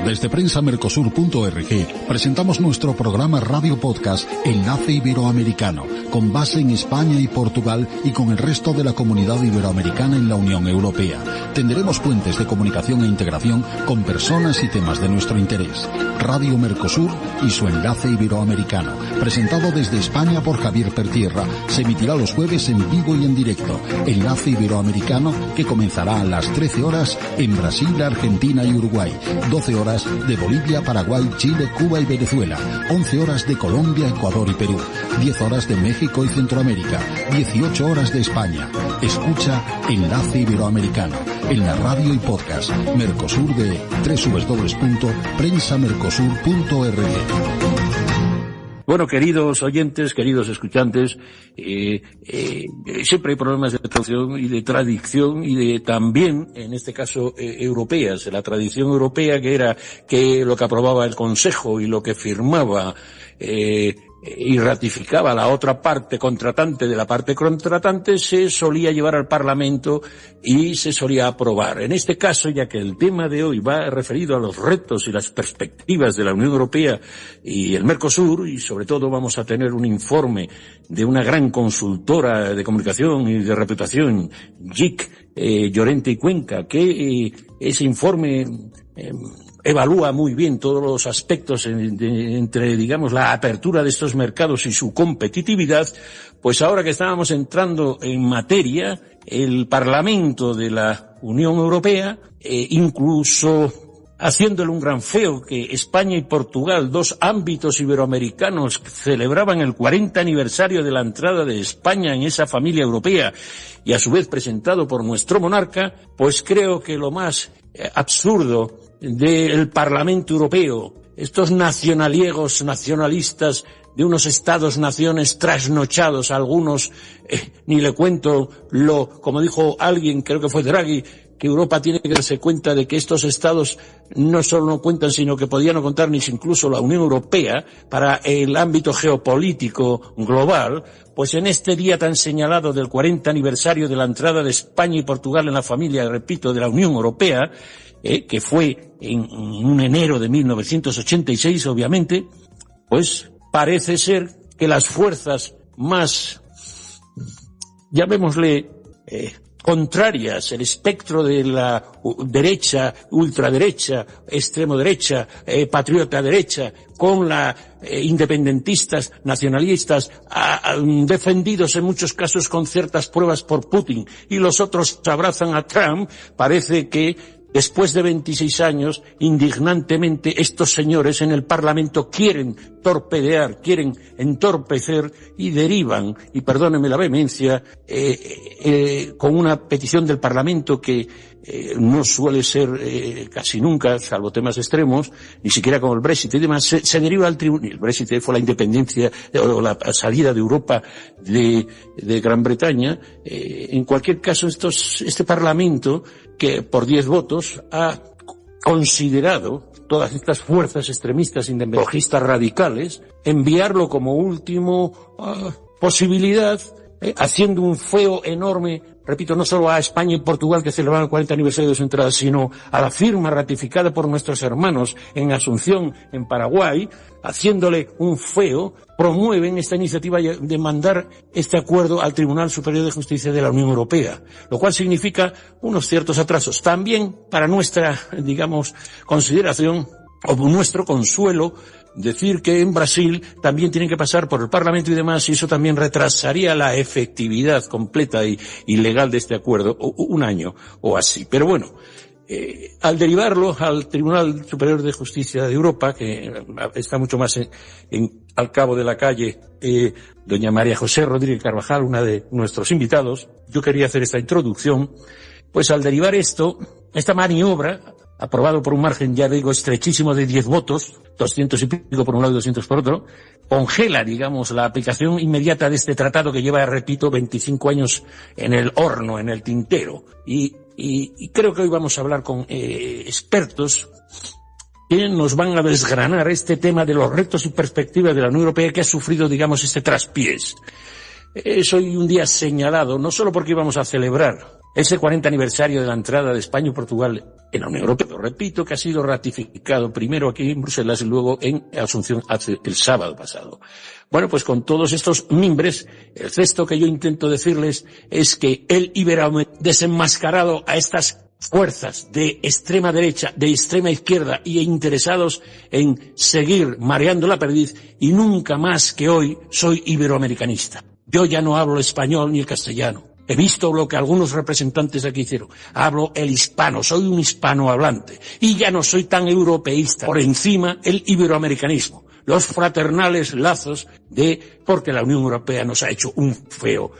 Desde prensamercosur.org presentamos nuestro programa Radio Podcast Enlace Iberoamericano, con base en España y Portugal y con el resto de la comunidad iberoamericana en la Unión Europea. Tendremos puentes de comunicación e integración con personas y temas de nuestro interés. Radio Mercosur y su Enlace Iberoamericano, presentado desde España por Javier Pertierra, se emitirá los jueves en vivo y en directo. Enlace Iberoamericano, que comenzará a las 13 horas en Brasil, Argentina y Uruguay, 12 horas de Bolivia, Paraguay, Chile, Cuba y Venezuela, 11 horas de Colombia, Ecuador y Perú, 10 horas de México y Centroamérica, 18 horas de España. Escucha Enlace Iberoamericano en la radio y podcast Mercosur de www.prensamercosur.org. Bueno, queridos oyentes, queridos escuchantes, siempre hay problemas de traducción y de tradición y de también, en este caso, europeas. La tradición europea que era que lo que aprobaba el Consejo y lo que firmaba y ratificaba la otra parte contratante de la parte contratante se solía llevar al Parlamento y se solía aprobar. En este caso, ya que el tema de hoy va referido a los retos y las perspectivas de la Unión Europea y el Mercosur, y sobre todo vamos a tener un informe de una gran consultora de comunicación y de reputación, JIC, Llorente y Cuenca, que ese informe evalúa muy bien todos los aspectos entre, digamos, la apertura de estos mercados y su competitividad. Pues ahora que estábamos entrando en materia, el Parlamento de la Unión Europea, incluso haciéndole un gran feo que España y Portugal, dos ámbitos iberoamericanos, celebraban el 40 aniversario de la entrada de España en esa familia europea y a su vez presentado por nuestro monarca, pues creo que lo más absurdo del Parlamento Europeo, estos nacionaliegos, nacionalistas de unos estados-naciones trasnochados, algunos, ni le cuento como dijo alguien, creo que fue Draghi, que Europa tiene que darse cuenta de que estos estados no solo no cuentan, sino que podían no contar ni incluso la Unión Europea para el ámbito geopolítico global. Pues en este día tan señalado del 40 aniversario de la entrada de España y Portugal en la familia, repito, de la Unión Europea, que fue en un enero de 1986, obviamente, pues parece ser que las fuerzas más, llamémosle, contrarias, el espectro de la derecha, ultraderecha, extremo derecha, patriota derecha, con la independentistas, nacionalistas, defendidos en muchos casos con ciertas pruebas por Putin, y los otros abrazan a Trump. Parece que después de 26 años, indignantemente, estos señores en el Parlamento quieren torpedear, quieren entorpecer y derivan, y perdónenme la vehemencia, con una petición del Parlamento que no suele ser casi nunca, salvo temas extremos, ni siquiera con el Brexit y demás, se deriva al tribunal. El Brexit fue la independencia o la salida de Europa de Gran Bretaña. En cualquier caso, este Parlamento, que por 10 votos ha considerado todas estas fuerzas extremistas independentistas radicales, enviarlo como último posibilidad, haciendo un feo enorme, repito, no solo a España y Portugal, que celebraban el 40 aniversario de su entrada, sino a la firma ratificada por nuestros hermanos en Asunción, en Paraguay, haciéndole un feo. Promueven esta iniciativa de mandar este acuerdo al Tribunal Superior de Justicia de la Unión Europea, lo cual significa unos ciertos atrasos. También para nuestra, digamos, consideración o nuestro consuelo, decir que en Brasil también tienen que pasar por el Parlamento y demás, y eso también retrasaría la efectividad completa y legal de este acuerdo un año o así. Pero bueno, al derivarlo al Tribunal Superior de Justicia de Europa, que está mucho más al cabo de la calle, doña María José Rodríguez Carvajal, una de nuestros invitados, yo quería hacer esta introducción. Pues al derivar esta maniobra, aprobado por un margen, ya digo, estrechísimo de 10 votos, 200 y pico por un lado y 200 por otro, congela, digamos, la aplicación inmediata de este tratado que lleva, repito, 25 años en el horno, en el tintero. Y creo que hoy vamos a hablar con expertos que nos van a desgranar este tema de los retos y perspectivas de la Unión Europea, que ha sufrido, digamos, este traspiés. es hoy un día señalado, no solo porque íbamos a celebrar ese 40 aniversario de la entrada de España y Portugal en la Unión Europea, pero repito que ha sido ratificado primero aquí en Bruselas y luego en Asunción el sábado pasado. Bueno, pues con todos estos mimbres, el gesto que yo intento decirles es que el iberoamericano desenmascarado a estas fuerzas de extrema derecha, de extrema izquierda y interesados en seguir mareando la perdiz, y nunca más que hoy soy iberoamericanista. Yo ya no hablo español ni el castellano. He visto lo que algunos representantes aquí hicieron. Hablo el hispano, soy un hispanohablante. Y ya no soy tan europeísta. Por encima, el iberoamericanismo. Los fraternales lazos porque la Unión Europea nos ha hecho un feo.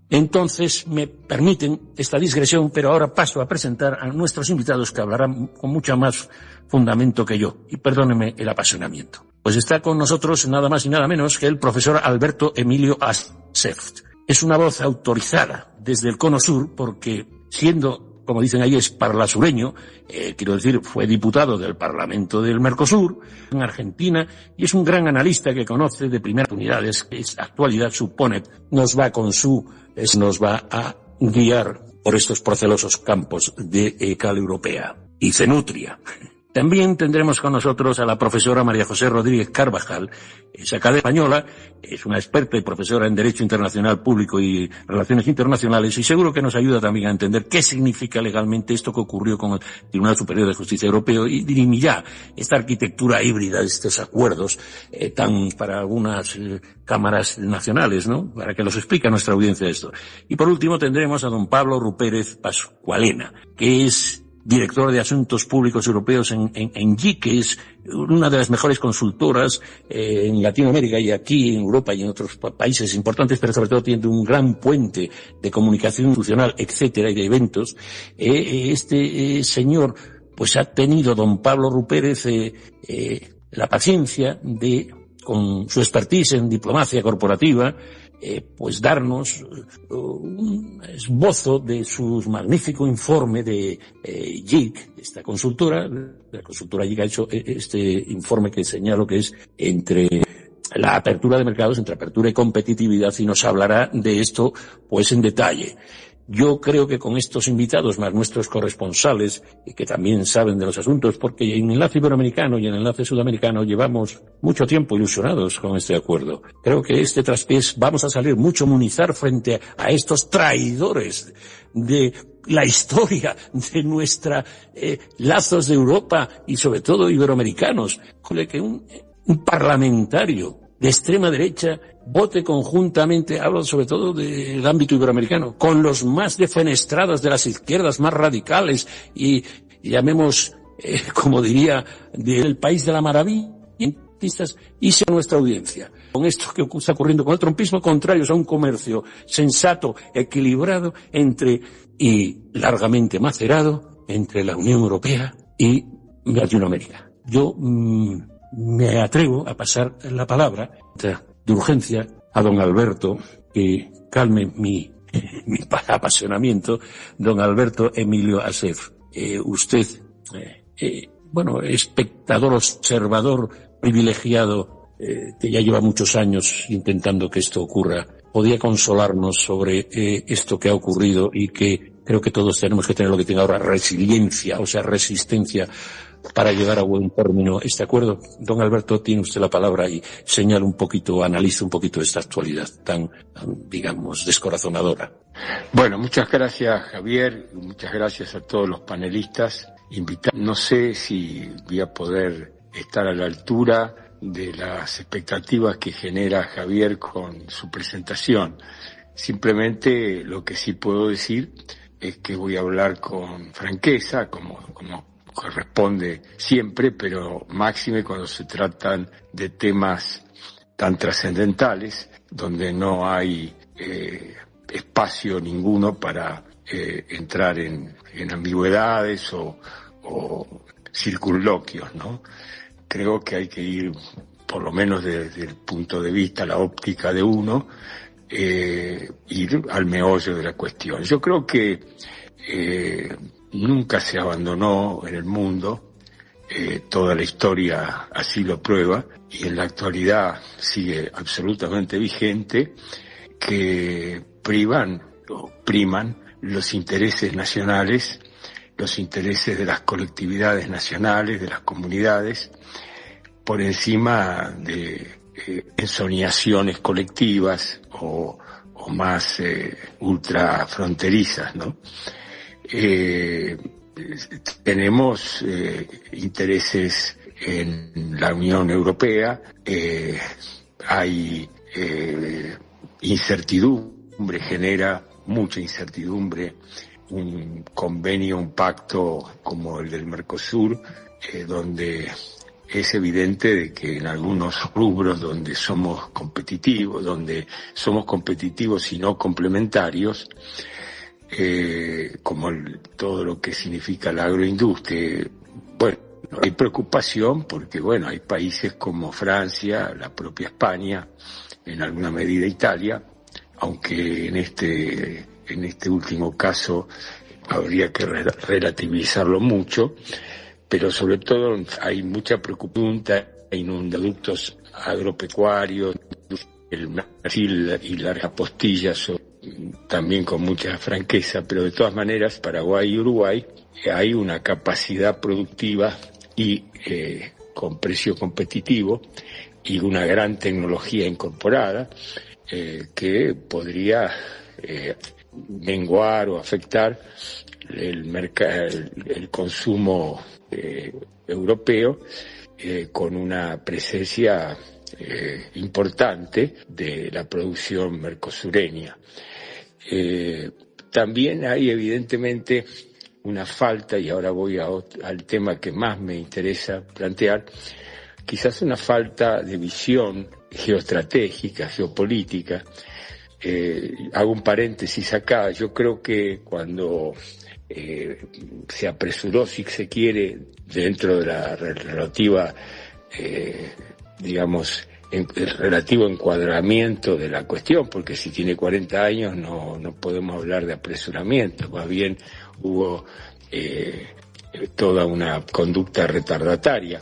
Entonces, me permiten esta digresión, pero ahora paso a presentar a nuestros invitados que hablarán con mucho más fundamento que yo. Y perdónenme el apasionamiento. Pues está con nosotros nada más y nada menos que el profesor Alberto Emilio Acef. Es una voz autorizada desde el Cono Sur porque, siendo, como dicen ahí, es parlasureño, quiero decir, fue diputado del Parlamento del Mercosur en Argentina y es un gran analista que conoce de primeras unidades, que es actualidad supone, nos va a guiar por estos procelosos campos de cal europea y cenutria. También tendremos con nosotros a la profesora María José Rodríguez Carvajal, es académica española, es una experta y profesora en Derecho Internacional Público y Relaciones Internacionales, y seguro que nos ayuda también a entender qué significa legalmente esto que ocurrió con el Tribunal Superior de Justicia Europeo y dirimir esta arquitectura híbrida de estos acuerdos tan para algunas cámaras nacionales, ¿no? Para que los explique a nuestra audiencia esto. Y por último tendremos a don Pablo Rupérez Pascualena, que es director de Asuntos Públicos Europeos en JIC, que es una de las mejores consultoras en Latinoamérica y aquí en Europa y en otros países importantes, pero sobre todo tiene un gran puente de comunicación institucional, etcétera, y de eventos. Este señor, pues ha tenido, don Pablo Rupérez, la paciencia de, con su expertise en diplomacia corporativa, pues darnos un esbozo de su magnífico informe de JIC, esta consultora. La consultora JIC ha hecho este informe que señalo que es entre la apertura de mercados, entre apertura y competitividad, y nos hablará de esto pues en detalle. Yo creo que con estos invitados, más nuestros corresponsales, que también saben de los asuntos, porque en Enlace Iberoamericano y en Enlace Sudamericano llevamos mucho tiempo ilusionados con este acuerdo. Creo que este traspiés vamos a salir mucho munizar frente a estos traidores de la historia de nuestra lazos de Europa y sobre todo iberoamericanos, que un parlamentario de extrema derecha vote conjuntamente, hablo sobre todo del ámbito iberoamericano, con los más defenestrados de las izquierdas más radicales y llamemos, como diría, del país de la maravilla, y sea nuestra audiencia. Con esto que está ocurriendo con el trumpismo, contrarios a un comercio sensato, equilibrado y largamente macerado entre la Unión Europea y Latinoamérica. Yo me atrevo a pasar la palabra de urgencia a don Alberto, que calme mi apasionamiento, don Alberto Emilio Acef. Usted, espectador, observador, privilegiado, que ya lleva muchos años intentando que esto ocurra, podía consolarnos sobre esto que ha ocurrido y que creo que todos tenemos que tener lo que tenga ahora, resiliencia, o sea, resistencia, para llegar a buen término este acuerdo. Don Alberto, tiene usted la palabra y señala un poquito, analiza un poquito esta actualidad tan, digamos, descorazonadora. Bueno, muchas gracias, Javier, muchas gracias a todos los panelistas invitados. No sé si voy a poder estar a la altura de las expectativas que genera Javier con su presentación. Simplemente lo que sí puedo decir es que voy a hablar con franqueza, como corresponde siempre, pero máxime cuando se tratan de temas tan trascendentales, donde no hay espacio ninguno para entrar en ambigüedades o circunloquios, ¿no? Creo que hay que ir, por lo menos desde el punto de vista, la óptica de uno, ir al meollo de la cuestión. Yo creo que nunca se abandonó en el mundo, toda la historia así lo prueba, y en la actualidad sigue absolutamente vigente que priman los intereses nacionales, los intereses de las colectividades nacionales, de las comunidades, por encima de ensoñaciones colectivas o más ultrafronterizas, ¿no? Tenemos intereses en la Unión Europea, hay incertidumbre, genera mucha incertidumbre un convenio, un pacto como el del Mercosur, donde es evidente de que en algunos rubros donde somos competitivos y no complementarios, como todo lo que significa la agroindustria, bueno, hay preocupación porque, bueno, hay países como Francia, la propia España, en alguna medida Italia, aunque en este último caso habría que relativizarlo mucho, pero sobre todo hay mucha preocupación en inductos agropecuarios, el Brasil y las apostillas también con mucha franqueza, pero de todas maneras Paraguay y Uruguay hay una capacidad productiva y con precio competitivo y una gran tecnología incorporada que podría menguar o afectar el consumo europeo con una presencia importante de la producción mercosureña. También hay evidentemente una falta, y ahora voy al tema que más me interesa plantear, quizás una falta de visión geoestratégica, geopolítica. Hago un paréntesis acá. Yo creo que cuando se apresuró, si se quiere, dentro de la relativa, el relativo encuadramiento de la cuestión, porque si tiene 40 años no podemos hablar de apresuramiento, más bien hubo toda una conducta retardataria,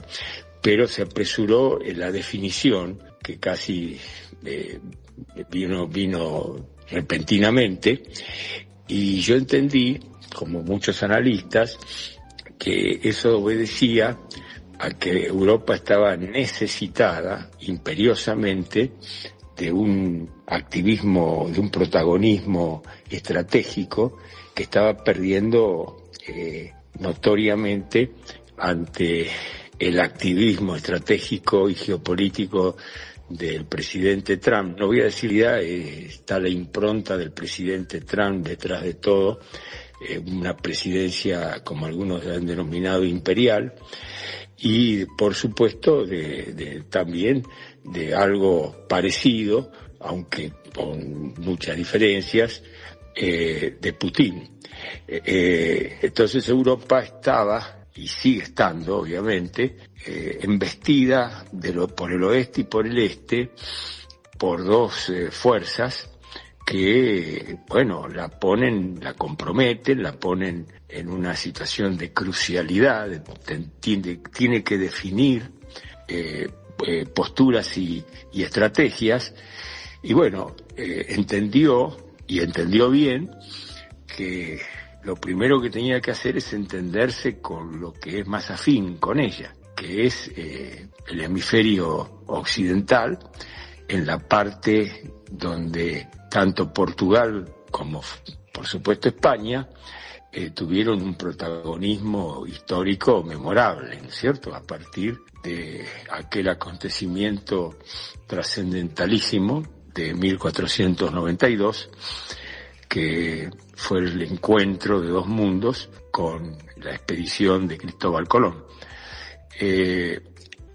pero se apresuró en la definición que casi vino repentinamente, y yo entendí, como muchos analistas, que eso obedecía a que Europa estaba necesitada imperiosamente de un activismo, de un protagonismo estratégico que estaba perdiendo notoriamente ante el activismo estratégico y geopolítico del presidente Trump. No voy a decir ya, está la impronta del presidente Trump detrás de todo, una presidencia, como algunos han denominado, imperial, y por supuesto también de algo parecido, aunque con muchas diferencias, de Putin. Entonces Europa estaba, y sigue estando obviamente, embestida por el oeste y por el este, por dos fuerzas que, bueno, la comprometen, la ponen en una situación de crucialidad, tiene que definir posturas y estrategias, y bueno, entendió bien que lo primero que tenía que hacer es entenderse con lo que es más afín con ella, que es el hemisferio occidental, en la parte donde tanto Portugal como, por supuesto, España tuvieron un protagonismo histórico memorable, ¿no es cierto?, a partir de aquel acontecimiento trascendentalísimo de 1492, que fue el encuentro de dos mundos con la expedición de Cristóbal Colón.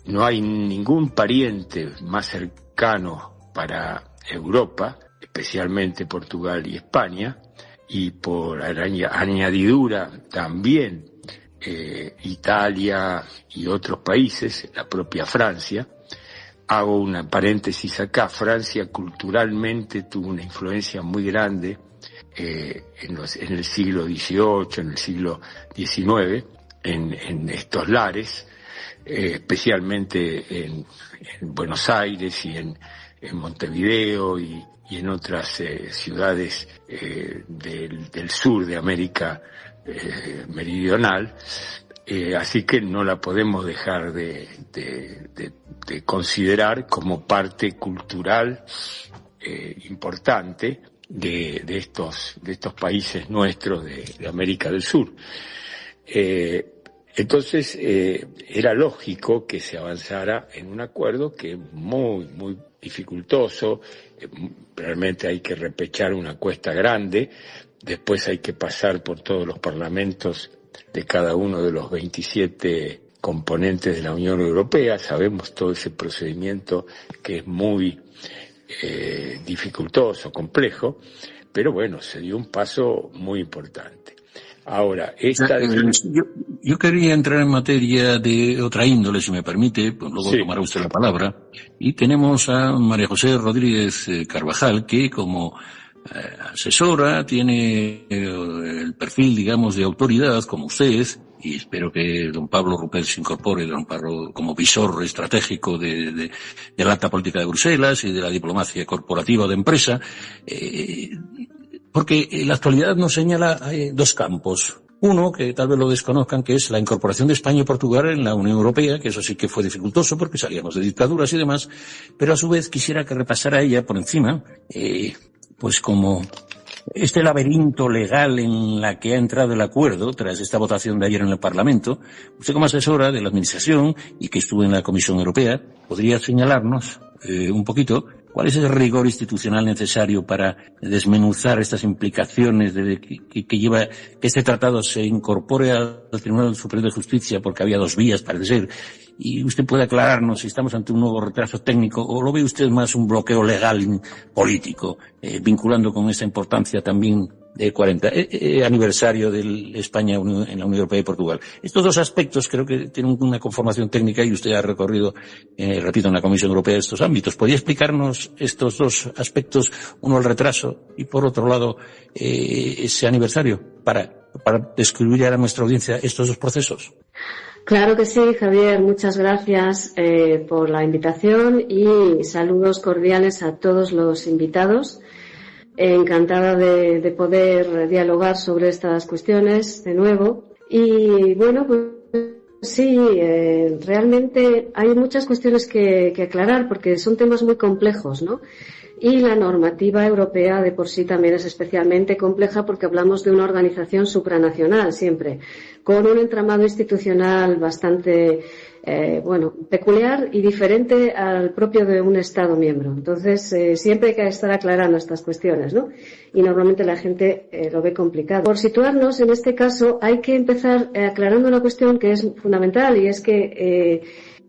No hay ningún pariente más cercano para Europa, especialmente Portugal y España, y por añadidura también Italia y otros países, la propia Francia. Hago una paréntesis acá. Francia culturalmente tuvo una influencia muy grande en el siglo XVIII, en el siglo XIX, en estos lares, especialmente en Buenos Aires y en Montevideo y y en otras ciudades del sur de América meridional, así que no la podemos dejar de considerar como parte cultural importante de estos países nuestros de América del Sur. Entonces era lógico que se avanzara en un acuerdo que es muy, muy dificultoso. Realmente hay que repechar una cuesta grande, después hay que pasar por todos los parlamentos de cada uno de los 27 componentes de la Unión Europea. Sabemos todo ese procedimiento que es muy dificultoso, complejo, pero bueno, se dio un paso muy importante. Ahora, yo quería entrar en materia de otra índole, si me permite, pues luego tomará usted la palabra. Y tenemos a María José Rodríguez Carvajal, que como asesora tiene el perfil, digamos, de autoridad, como usted, y espero que don Pablo Rupert se incorpore, don Pablo, como visor estratégico de la alta política de Bruselas y de la diplomacia corporativa o de empresa, porque la actualidad nos señala dos campos. Uno, que tal vez lo desconozcan, que es la incorporación de España y Portugal en la Unión Europea, que eso sí que fue dificultoso porque salíamos de dictaduras y demás, pero a su vez quisiera que repasara ella por encima, pues como este laberinto legal en la que ha entrado el acuerdo tras esta votación de ayer en el Parlamento. Usted como asesora de la Administración y que estuvo en la Comisión Europea, ¿podría señalarnos un poquito cuál es el rigor institucional necesario para desmenuzar estas implicaciones que lleva que este tratado se incorpore al Tribunal Superior de Justicia, porque había dos vías, parece ser? Y usted puede aclararnos si estamos ante un nuevo retraso técnico o lo ve usted más un bloqueo legal político, vinculando con esta importancia también de 40 aniversario de España en la Unión Europea y Portugal. Estos dos aspectos creo que tienen una conformación técnica y usted ha recorrido, repito, en la Comisión Europea estos ámbitos. ¿Podría explicarnos estos dos aspectos, uno el retraso y por otro lado ese aniversario, para describir a nuestra audiencia estos dos procesos? Claro que sí, Javier. Muchas gracias por la invitación y saludos cordiales a todos los invitados. Encantada de poder dialogar sobre estas cuestiones de nuevo. Y bueno, pues sí, realmente hay muchas cuestiones que aclarar porque son temas muy complejos, ¿no? Y la normativa europea de por sí también es especialmente compleja porque hablamos de una organización supranacional siempre, con un entramado institucional bastante peculiar y diferente al propio de un Estado miembro. Entonces, siempre hay que estar aclarando estas cuestiones, ¿no? Y normalmente la gente lo ve complicado. Por situarnos, en este caso, hay que empezar aclarando una cuestión que es fundamental y es que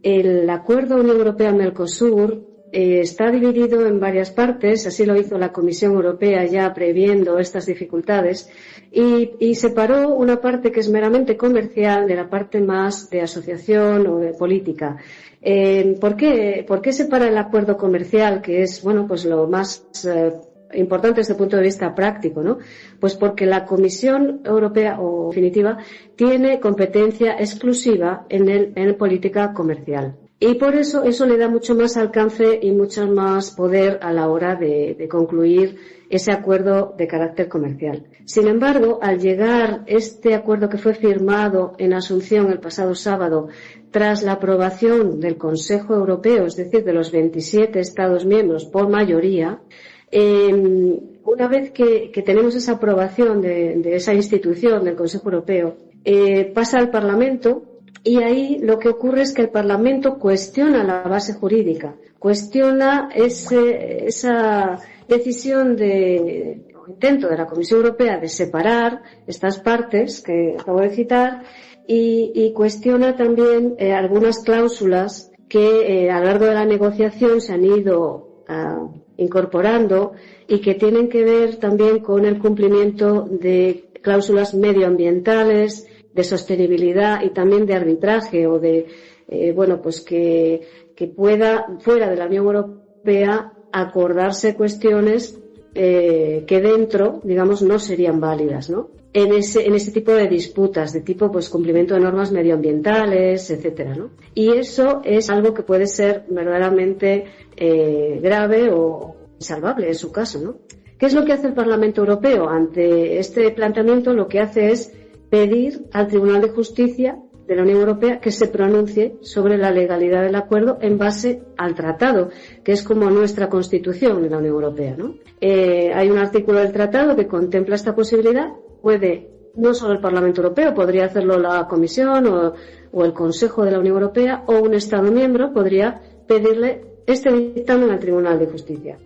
el acuerdo Unión Europea-Mercosur está dividido en varias partes, así lo hizo la Comisión Europea ya previendo estas dificultades, y separó una parte que es meramente comercial de la parte más de asociación o de política. ¿Por qué separa el acuerdo comercial, que es, bueno, pues lo más importante desde el punto de vista práctico, ¿no? Pues porque la Comisión Europea, o definitiva, tiene competencia exclusiva en política comercial. Y por eso le da mucho más alcance y mucho más poder a la hora de concluir ese acuerdo de carácter comercial. Sin embargo, al llegar este acuerdo que fue firmado en Asunción el pasado sábado, tras la aprobación del Consejo Europeo, es decir, de los 27 Estados miembros por mayoría, una vez que tenemos esa aprobación de esa institución del Consejo Europeo, pasa al Parlamento. Y ahí lo que ocurre es que el Parlamento cuestiona la base jurídica, cuestiona esa decisión o intento de la Comisión Europea de separar estas partes que acabo de citar y cuestiona también algunas cláusulas que a lo largo de la negociación se han ido incorporando y que tienen que ver también con el cumplimiento de cláusulas medioambientales, de sostenibilidad y también de arbitraje o de, pues que pueda, fuera de la Unión Europea, acordarse cuestiones que dentro, digamos, no serían válidas, ¿no? En ese tipo de disputas, de tipo, pues, cumplimiento de normas medioambientales, etcétera, ¿no? Y eso es algo que puede ser verdaderamente grave o insalvable en su caso, ¿no? ¿Qué es lo que hace el Parlamento Europeo? Ante este planteamiento lo que hace es pedir al Tribunal de Justicia de la Unión Europea que se pronuncie sobre la legalidad del acuerdo en base al tratado, que es como nuestra Constitución de la Unión Europea, ¿no? Hay un artículo del tratado que contempla esta posibilidad. Puede, no solo el Parlamento Europeo, podría hacerlo la Comisión o el Consejo de la Unión Europea, o un Estado miembro podría pedirle este dictamen al Tribunal de Justicia.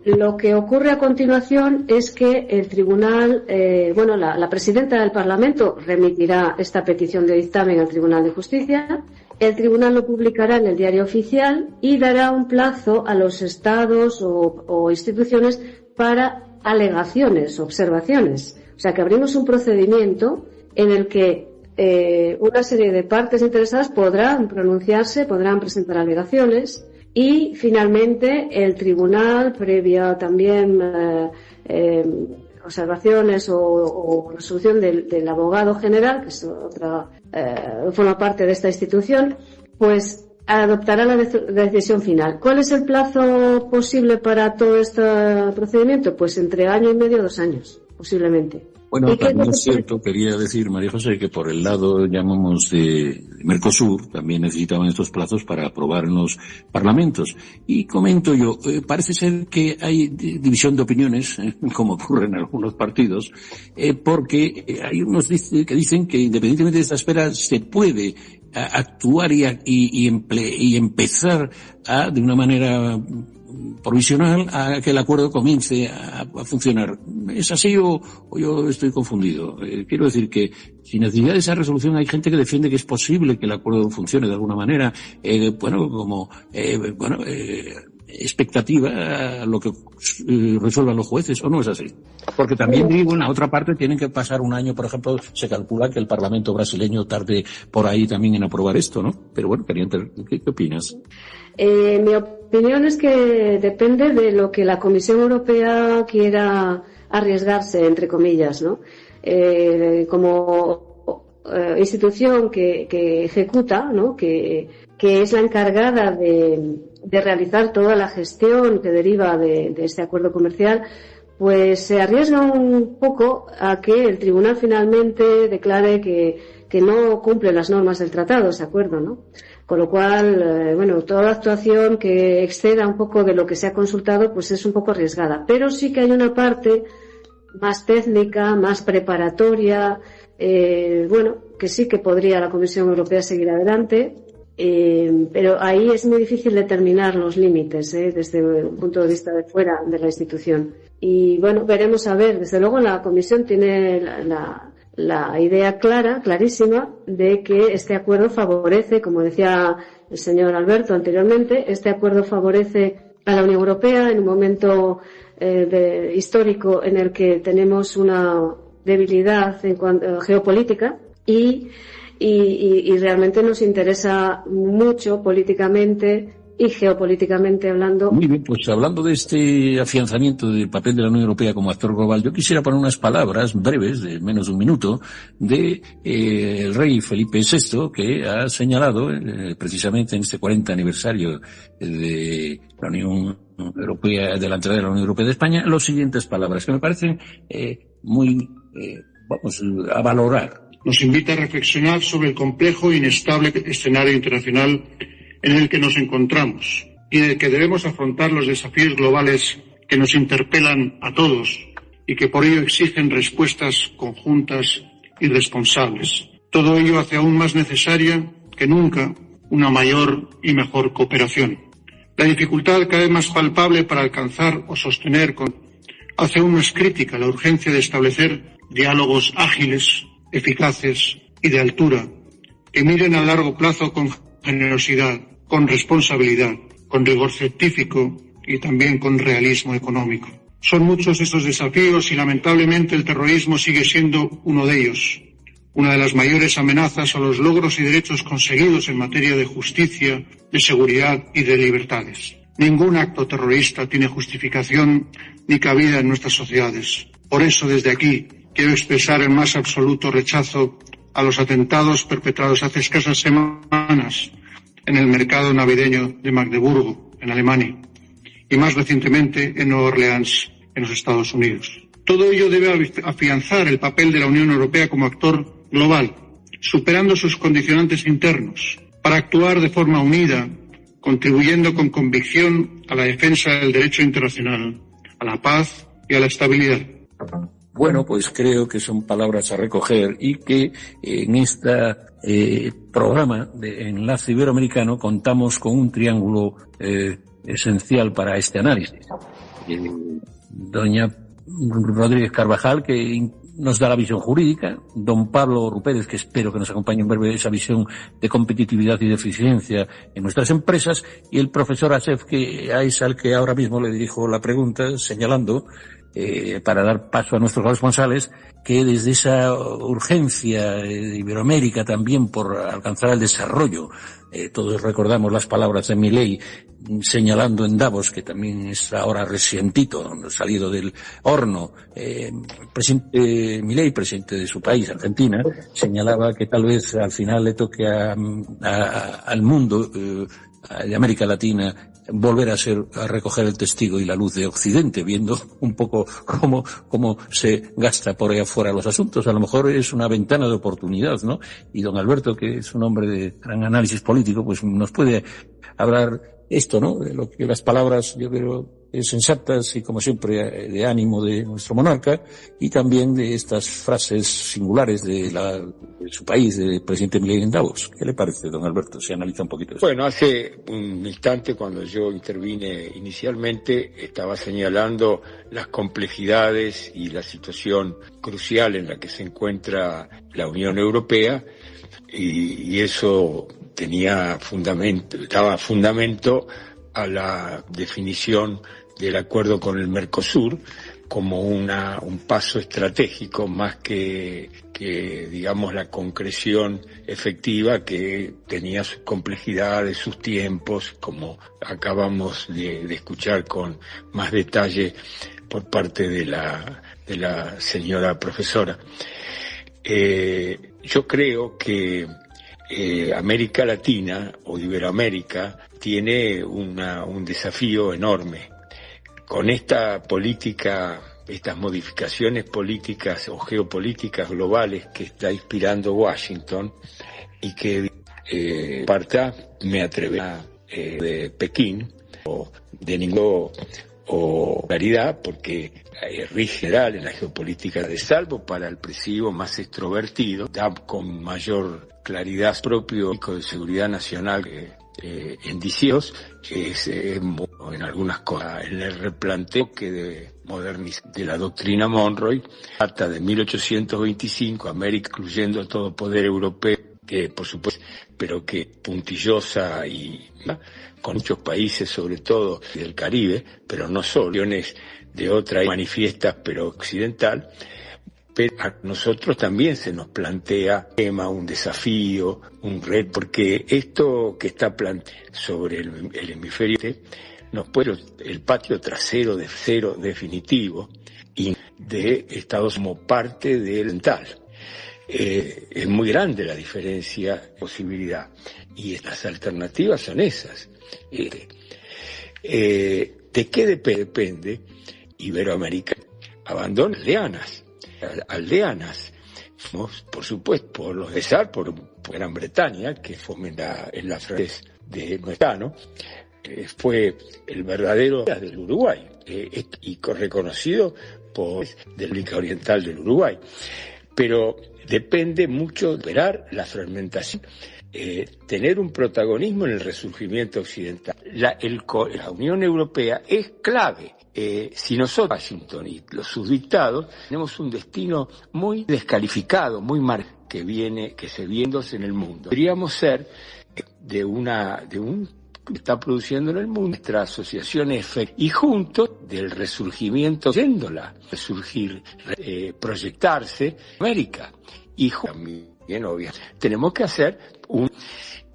Lo que ocurre a continuación es que el Tribunal, la presidenta del Parlamento remitirá esta petición de dictamen al Tribunal de Justicia. El Tribunal lo publicará en el Diario Oficial y dará un plazo a los Estados o instituciones para alegaciones, observaciones. O sea, que abrimos un procedimiento en el que una serie de partes interesadas podrán pronunciarse, podrán presentar alegaciones. Y finalmente el tribunal, previa también observaciones o resolución del abogado general, que es forma parte de esta institución, pues adoptará la decisión final. ¿Cuál es el plazo posible para todo este procedimiento? Pues entre año y medio, 2 años, posiblemente. Bueno, también es cierto, quería decir, María José, que por el lado, llamamos, de Mercosur, también necesitaban estos plazos para aprobar en los parlamentos. Y comento yo, parece ser que hay división de opiniones, como ocurre en algunos partidos, porque hay unos que dicen que independientemente de esta espera se puede actuar y empezar de una manera provisional a que el acuerdo comience a funcionar. ¿Es así o yo estoy confundido? Quiero decir que sin necesidad de esa resolución hay gente que defiende que es posible que el acuerdo funcione de alguna manera, expectativa a lo que resuelvan los jueces, ¿o no es así? Porque también digo, en la otra parte tienen que pasar 1 año, por ejemplo, se calcula que el Parlamento brasileño tarde por ahí también en aprobar esto, ¿no? Pero bueno, ¿qué opinas? Mi opinión es que depende de lo que la Comisión Europea quiera arriesgarse, entre comillas, ¿no? Como institución que ejecuta, ¿no? Que es la encargada de realizar toda la gestión que deriva de este acuerdo comercial, pues se arriesga un poco a que el tribunal finalmente declare que no cumple las normas del tratado, ese acuerdo, ¿no? Con lo cual, toda actuación que exceda un poco de lo que se ha consultado, pues es un poco arriesgada. Pero sí que hay una parte más técnica, más preparatoria, que sí que podría la Comisión Europea seguir adelante. Pero ahí es muy difícil determinar los límites, desde un punto de vista de fuera de la institución. Y veremos a ver. Desde luego la Comisión tiene la idea clarísima, de que este acuerdo favorece, como decía el señor Alberto anteriormente, este acuerdo favorece a la Unión Europea en un momento histórico en el que tenemos una debilidad en cuanto geopolítica y realmente nos interesa mucho políticamente y geopolíticamente hablando. Muy bien, pues hablando de este afianzamiento del papel de la Unión Europea como actor global, yo quisiera poner unas palabras breves, de menos de 1 minuto, de el rey Felipe VI, que ha señalado precisamente en este 40 aniversario de la Unión Europea, de la entrada de la Unión Europea de España, las siguientes palabras, que me parecen a valorar. Nos invita a reflexionar sobre el complejo e inestable escenario internacional en el que nos encontramos y en el que debemos afrontar los desafíos globales que nos interpelan a todos y que por ello exigen respuestas conjuntas y responsables. Todo ello hace aún más necesaria que nunca una mayor y mejor cooperación. La dificultad cada vez más palpable para alcanzar o sostener hace aún más crítica la urgencia de establecer diálogos ágiles, eficaces y de altura, que miren a largo plazo con generosidad, con responsabilidad, con rigor científico y también con realismo económico. Son muchos esos desafíos y lamentablemente el terrorismo sigue siendo uno de ellos, una de las mayores amenazas a los logros y derechos conseguidos en materia de justicia, de seguridad y de libertades. Ningún acto terrorista tiene justificación ni cabida en nuestras sociedades. Por eso, desde aquí, quiero expresar el más absoluto rechazo a los atentados perpetrados hace escasas semanas en el mercado navideño de Magdeburgo, en Alemania, y más recientemente en Nueva Orleans, en los Estados Unidos. Todo ello debe afianzar el papel de la Unión Europea como actor global, superando sus condicionantes internos, para actuar de forma unida, contribuyendo con convicción a la defensa del derecho internacional, a la paz y a la estabilidad. Bueno, pues creo que son palabras a recoger y que en este programa de Enlace Iberoamericano contamos con un triángulo esencial para este análisis. Doña Rodríguez Carvajal, que nos da la visión jurídica, don Pablo Rupérez, que espero que nos acompañe en breve esa visión de competitividad y de eficiencia en nuestras empresas, y el profesor Asef, que es al que ahora mismo le dirijo la pregunta, señalando, para dar paso a nuestros corresponsales, que desde esa urgencia de Iberoamérica también por alcanzar el desarrollo, todos recordamos las palabras de Milei señalando en Davos, que también es ahora recientito, salido del horno, presidente Milei, presidente de su país, Argentina, señalaba que tal vez al final le toque al mundo de América Latina volver a recoger el testigo y la luz de Occidente, viendo un poco cómo se gasta por ahí afuera los asuntos. A lo mejor es una ventana de oportunidad, ¿no? Y don Alberto, que es un hombre de gran análisis político, pues nos puede hablar esto, ¿no? De lo que las palabras, yo creo, sensatas y como siempre de ánimo de nuestro monarca, y también de estas frases singulares de su país, del presidente Milei en Davos. ¿Qué le parece, don Alberto? Se analiza un poquito eso. Bueno, hace un instante cuando yo intervine inicialmente estaba señalando las complejidades y la situación crucial en la que se encuentra la Unión Europea, y eso daba fundamento a la definición del acuerdo con el Mercosur como un paso estratégico más que digamos la concreción efectiva, que tenía sus complejidades, sus tiempos, como acabamos de escuchar con más detalle por parte de la señora profesora. Yo creo que América Latina o Iberoamérica tiene un desafío enorme. Con esta política, estas modificaciones políticas o geopolíticas globales que está inspirando Washington, y que me atrevería de Pekín o de ninguna claridad, porque rige general en la geopolítica de salvo para el presidio más extrovertido, da con mayor claridad propio de seguridad nacional en DCIOS, que es en algunas cosas en el replanteo que de modernizar de la doctrina Monroe, hasta de 1825, América incluyendo a todo poder europeo, que por supuesto, pero que puntillosa y con muchos países, sobre todo del Caribe, pero no solo, de otra manifiestas, pero occidental. Pero a nosotros también se nos plantea un desafío, un reto, porque esto que está planteado sobre el hemisferio nos puede el patio trasero de cero definitivo y de Estados como parte del oriental. Es muy grande la diferencia, posibilidad, y las alternativas son esas. ¿De qué depende Iberoamérica? Abandona aldeanas, por supuesto, por los de SAR, por Gran Bretaña, que fomenta en las redes de Nuestano, fue el verdadero del Uruguay, y reconocido por del República Oriental del Uruguay. Pero depende mucho de ver la fragmentación, tener un protagonismo en el resurgimiento occidental. La Unión Europea es clave. Si nosotros, Washington y sus dictados, tenemos un destino muy descalificado, muy marcado, que se viéndose en el mundo. Podríamos ser de un que está produciendo en el mundo nuestra asociación y junto del resurgimiento, proyectarse América y también obvio. Tenemos que hacer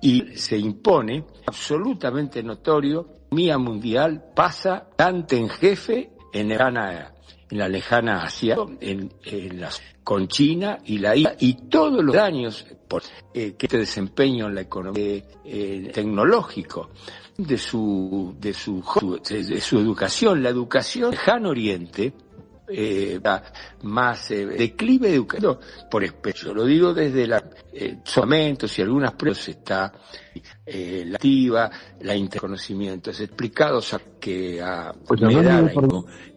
y se impone absolutamente notorio. La economía mundial pasa tanto en jefe en Ghana en la lejana Asia, con China y la India, y todos los daños que este desempeño en la economía tecnológico de su educación, la educación lejano Oriente, más declive educativo por especie. Yo lo digo desde solamentos y algunas pruebas está la activa, la interconocimiento es explicado que a pues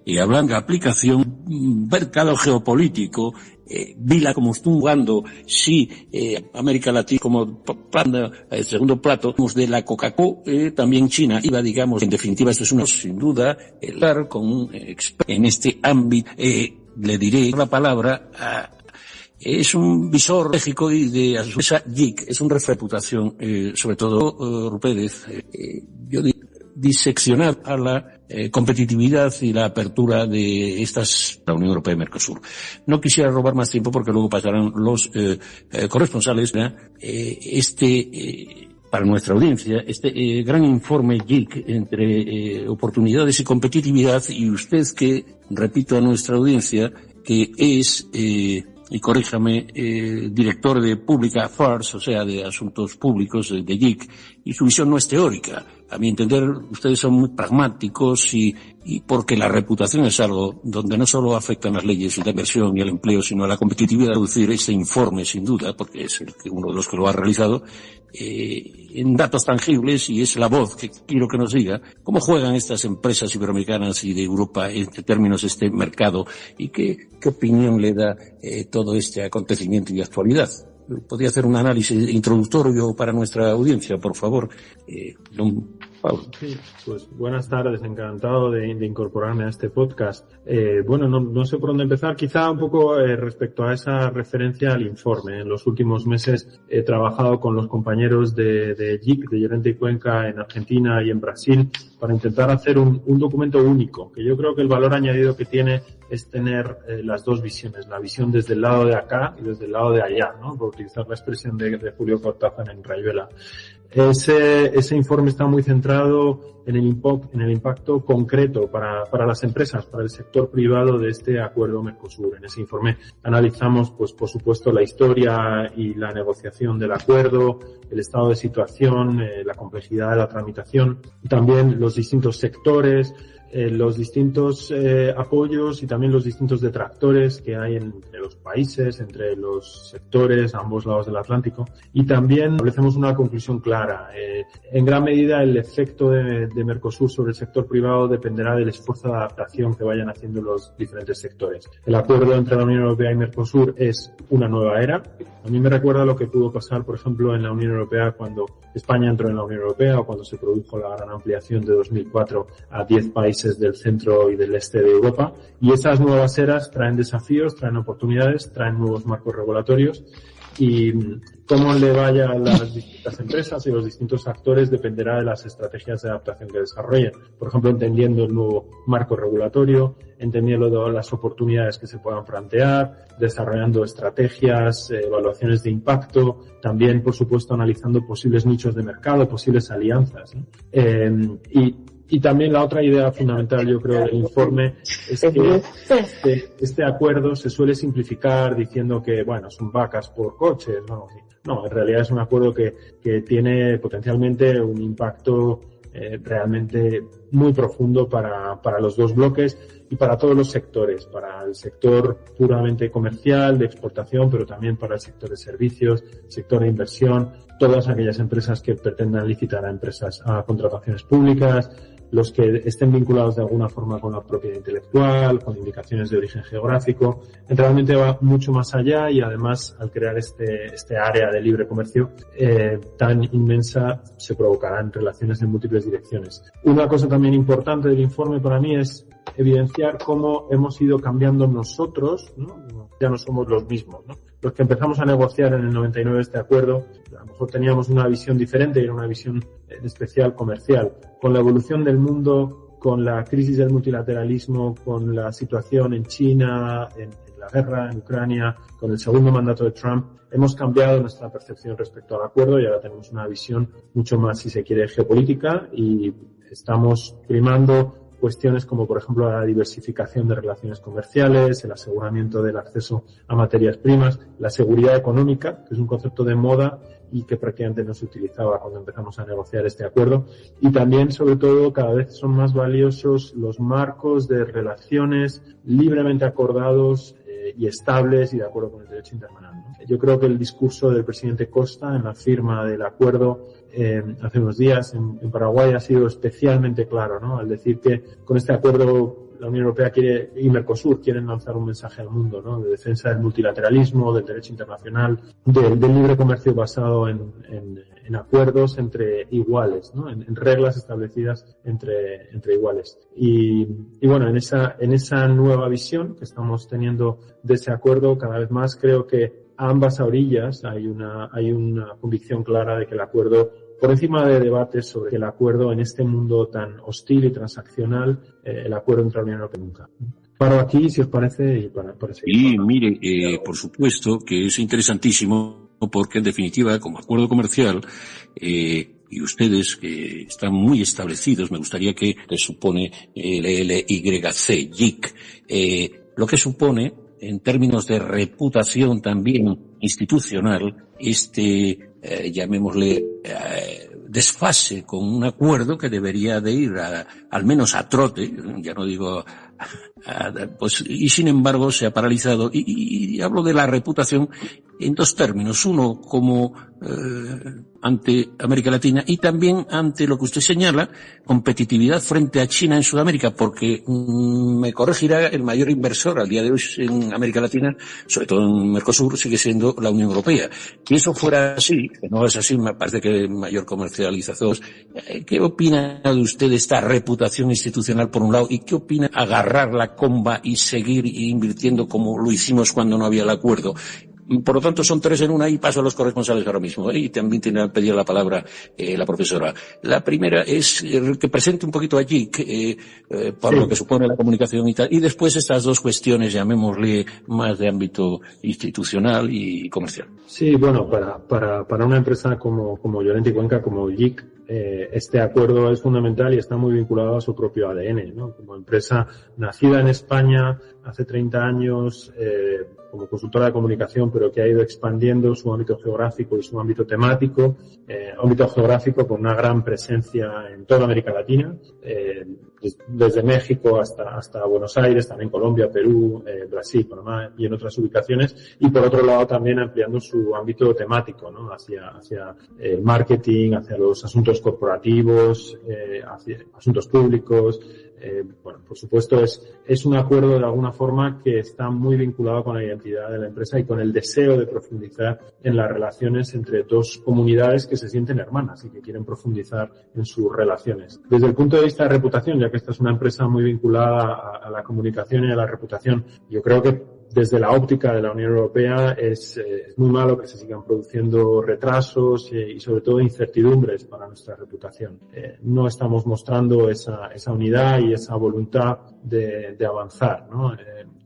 y hablando de aplicación, mercado geopolítico, vila como están jugando, sí, América Latina como el segundo plato, de la Coca-Cola, también China, iba, digamos, en definitiva, esto es sin duda, hablar con un experto en este ámbito, le diré la palabra es un visor estratégico y de a su empresa JIC, es un reputación, sobre todo, Pérez, yo diría, diseccionar a la competitividad y la apertura de la Unión Europea y Mercosur. No quisiera robar más tiempo porque luego pasarán los corresponsales, para nuestra audiencia, gran informe JIC entre oportunidades y competitividad, y usted que, repito a nuestra audiencia, que es y corríjame, director de Public Affairs, o sea, de asuntos públicos de JIC, y su visión no es teórica. A mi entender, ustedes son muy pragmáticos y porque la reputación es algo donde no solo afectan las leyes de inversión y el empleo, sino a la competitividad. Reducir ese informe, sin duda, porque es uno de los que lo ha realizado, en datos tangibles, y es la voz que quiero que nos diga cómo juegan estas empresas iberoamericanas y de Europa en términos de este mercado, y qué opinión le da todo este acontecimiento y actualidad. ¿Podría hacer un análisis introductorio para nuestra audiencia, por favor, don Pablo? Sí, pues buenas tardes, encantado de incorporarme a este podcast. Bueno, no sé por dónde empezar, quizá un poco respecto a esa referencia al informe. En los últimos meses he trabajado con los compañeros de JIC, de Llorente y Cuenca, en Argentina y en Brasil, para intentar hacer un documento único, que yo creo que el valor añadido que tiene es tener las dos visiones, la visión desde el lado de acá y desde el lado de allá, ¿no? Por utilizar la expresión de Julio Cortázar en Rayuela. Ese informe está muy centrado en el impacto concreto para las empresas, para el sector privado de este acuerdo Mercosur. En ese informe analizamos, pues, por supuesto, la historia y la negociación del acuerdo, el estado de situación, la complejidad de la tramitación, y también los distintos sectores, los distintos apoyos y también los distintos detractores que hay entre los países, entre los sectores a ambos lados del Atlántico. Y también establecemos una conclusión clara. En gran medida el efecto de Mercosur sobre el sector privado dependerá del esfuerzo de adaptación que vayan haciendo los diferentes sectores. El acuerdo entre la Unión Europea y Mercosur es una nueva era. A mí me recuerda lo que pudo pasar, por ejemplo, en la Unión Europea cuando España entró en la Unión Europea, o cuando se produjo la gran ampliación de 2004 a 10 países del centro y del este de Europa. Y esas nuevas eras traen desafíos, traen oportunidades, traen nuevos marcos regulatorios, y cómo le vaya a las distintas empresas y los distintos actores dependerá de las estrategias de adaptación que desarrollen. Por ejemplo, entendiendo el nuevo marco regulatorio, entendiendo las oportunidades que se puedan plantear, desarrollando estrategias, evaluaciones de impacto, también, por supuesto, analizando posibles nichos de mercado, posibles alianzas, ¿no? Y también la otra idea fundamental, yo creo, del informe es que este acuerdo se suele simplificar diciendo que, bueno, son vacas por coches, ¿no? No, en realidad es un acuerdo que tiene potencialmente un impacto realmente muy profundo para los dos bloques y para todos los sectores, para el sector puramente comercial, de exportación, pero también para el sector de servicios, sector de inversión, todas aquellas empresas que pretendan licitar a contrataciones públicas, los que estén vinculados de alguna forma con la propiedad intelectual, con indicaciones de origen geográfico. Realmente va mucho más allá, y además, al crear este área de libre comercio tan inmensa, se provocarán relaciones en múltiples direcciones. Una cosa también importante del informe para mí es evidenciar cómo hemos ido cambiando nosotros, ¿no? Ya no somos los mismos, ¿no? Los que empezamos a negociar en el 99 este acuerdo, a lo mejor teníamos una visión diferente, y era una visión especial comercial. Con la evolución del mundo, con la crisis del multilateralismo, con la situación en China, en la guerra en Ucrania, con el segundo mandato de Trump, hemos cambiado nuestra percepción respecto al acuerdo, y ahora tenemos una visión mucho más, si se quiere, geopolítica, y estamos primando cuestiones como, por ejemplo, la diversificación de relaciones comerciales, el aseguramiento del acceso a materias primas, la seguridad económica, que es un concepto de moda y que prácticamente no se utilizaba cuando empezamos a negociar este acuerdo. Y también, sobre todo, cada vez son más valiosos los marcos de relaciones libremente acordados y estables y de acuerdo con el derecho internacional, ¿no? Yo creo que el discurso del presidente Costa en la firma del acuerdo hace unos días en Paraguay ha sido especialmente claro, ¿no? Al decir que con este acuerdo la Unión Europea y Mercosur quieren lanzar un mensaje al mundo, ¿no? De defensa del multilateralismo, del derecho internacional, del libre comercio basado en acuerdos entre iguales, ¿no? En reglas establecidas entre iguales. Y bueno, en esa nueva visión que estamos teniendo de ese acuerdo, cada vez más creo que a ambas orillas hay una convicción clara de que el acuerdo, por encima de debates sobre el acuerdo en este mundo tan hostil y transaccional, el acuerdo entre la Unión Europea nunca. Paro aquí, si os parece, y para seguir. Y mire, por supuesto que es interesantísimo, porque en definitiva, como acuerdo comercial, y ustedes que están muy establecidos, me gustaría que les supone el LYC, JIC, lo que supone en términos de reputación también institucional, llamémosle, desfase con un acuerdo que debería de ir al menos a trote, ya no digo pues, y sin embargo se ha paralizado, y hablo de la reputación en dos términos: uno como ante América Latina, y también ante lo que usted señala, competitividad frente a China en Sudamérica, porque me corregirá, el mayor inversor al día de hoy en América Latina, sobre todo en Mercosur, sigue siendo la Unión Europea. Que eso fuera así, que no es así, me parece que mayor comercializador. ¿Qué opina de usted de esta reputación institucional por un lado, y qué opina agarrar la comba y seguir invirtiendo como lo hicimos cuando no había el acuerdo? Por lo tanto, son tres en una, y paso a los corresponsales ahora mismo. Y también tiene que pedir la palabra la profesora. La primera es que presente un poquito allí, por lo que supone la comunicación y tal. Y después estas dos cuestiones, llamémosle, más de ámbito institucional y comercial. Sí, bueno, para una empresa como Llorente y Cuenca, como JIC, este acuerdo es fundamental y está muy vinculado a su propio ADN, ¿no? Como empresa nacida en España hace 30 años, como consultora de comunicación, pero que ha ido expandiendo su ámbito geográfico y su ámbito temático, ámbito geográfico con una gran presencia en toda América Latina, desde México hasta Buenos Aires, también Colombia, Perú, Brasil, Panamá y en otras ubicaciones, y por otro lado también ampliando su ámbito temático, ¿no? Hacia el marketing, hacia los asuntos corporativos, hacia asuntos públicos. Bueno, por supuesto es un acuerdo de alguna forma que está muy vinculado con la identidad de la empresa y con el deseo de profundizar en las relaciones entre dos comunidades que se sienten hermanas y que quieren profundizar en sus relaciones. Desde el punto de vista de reputación, ya que esta es una empresa muy vinculada a la comunicación y a la reputación, yo creo que desde la óptica de la Unión Europea es muy malo que se sigan produciendo retrasos y sobre todo incertidumbres para nuestra reputación. No estamos mostrando esa unidad y esa voluntad de avanzar, ¿no?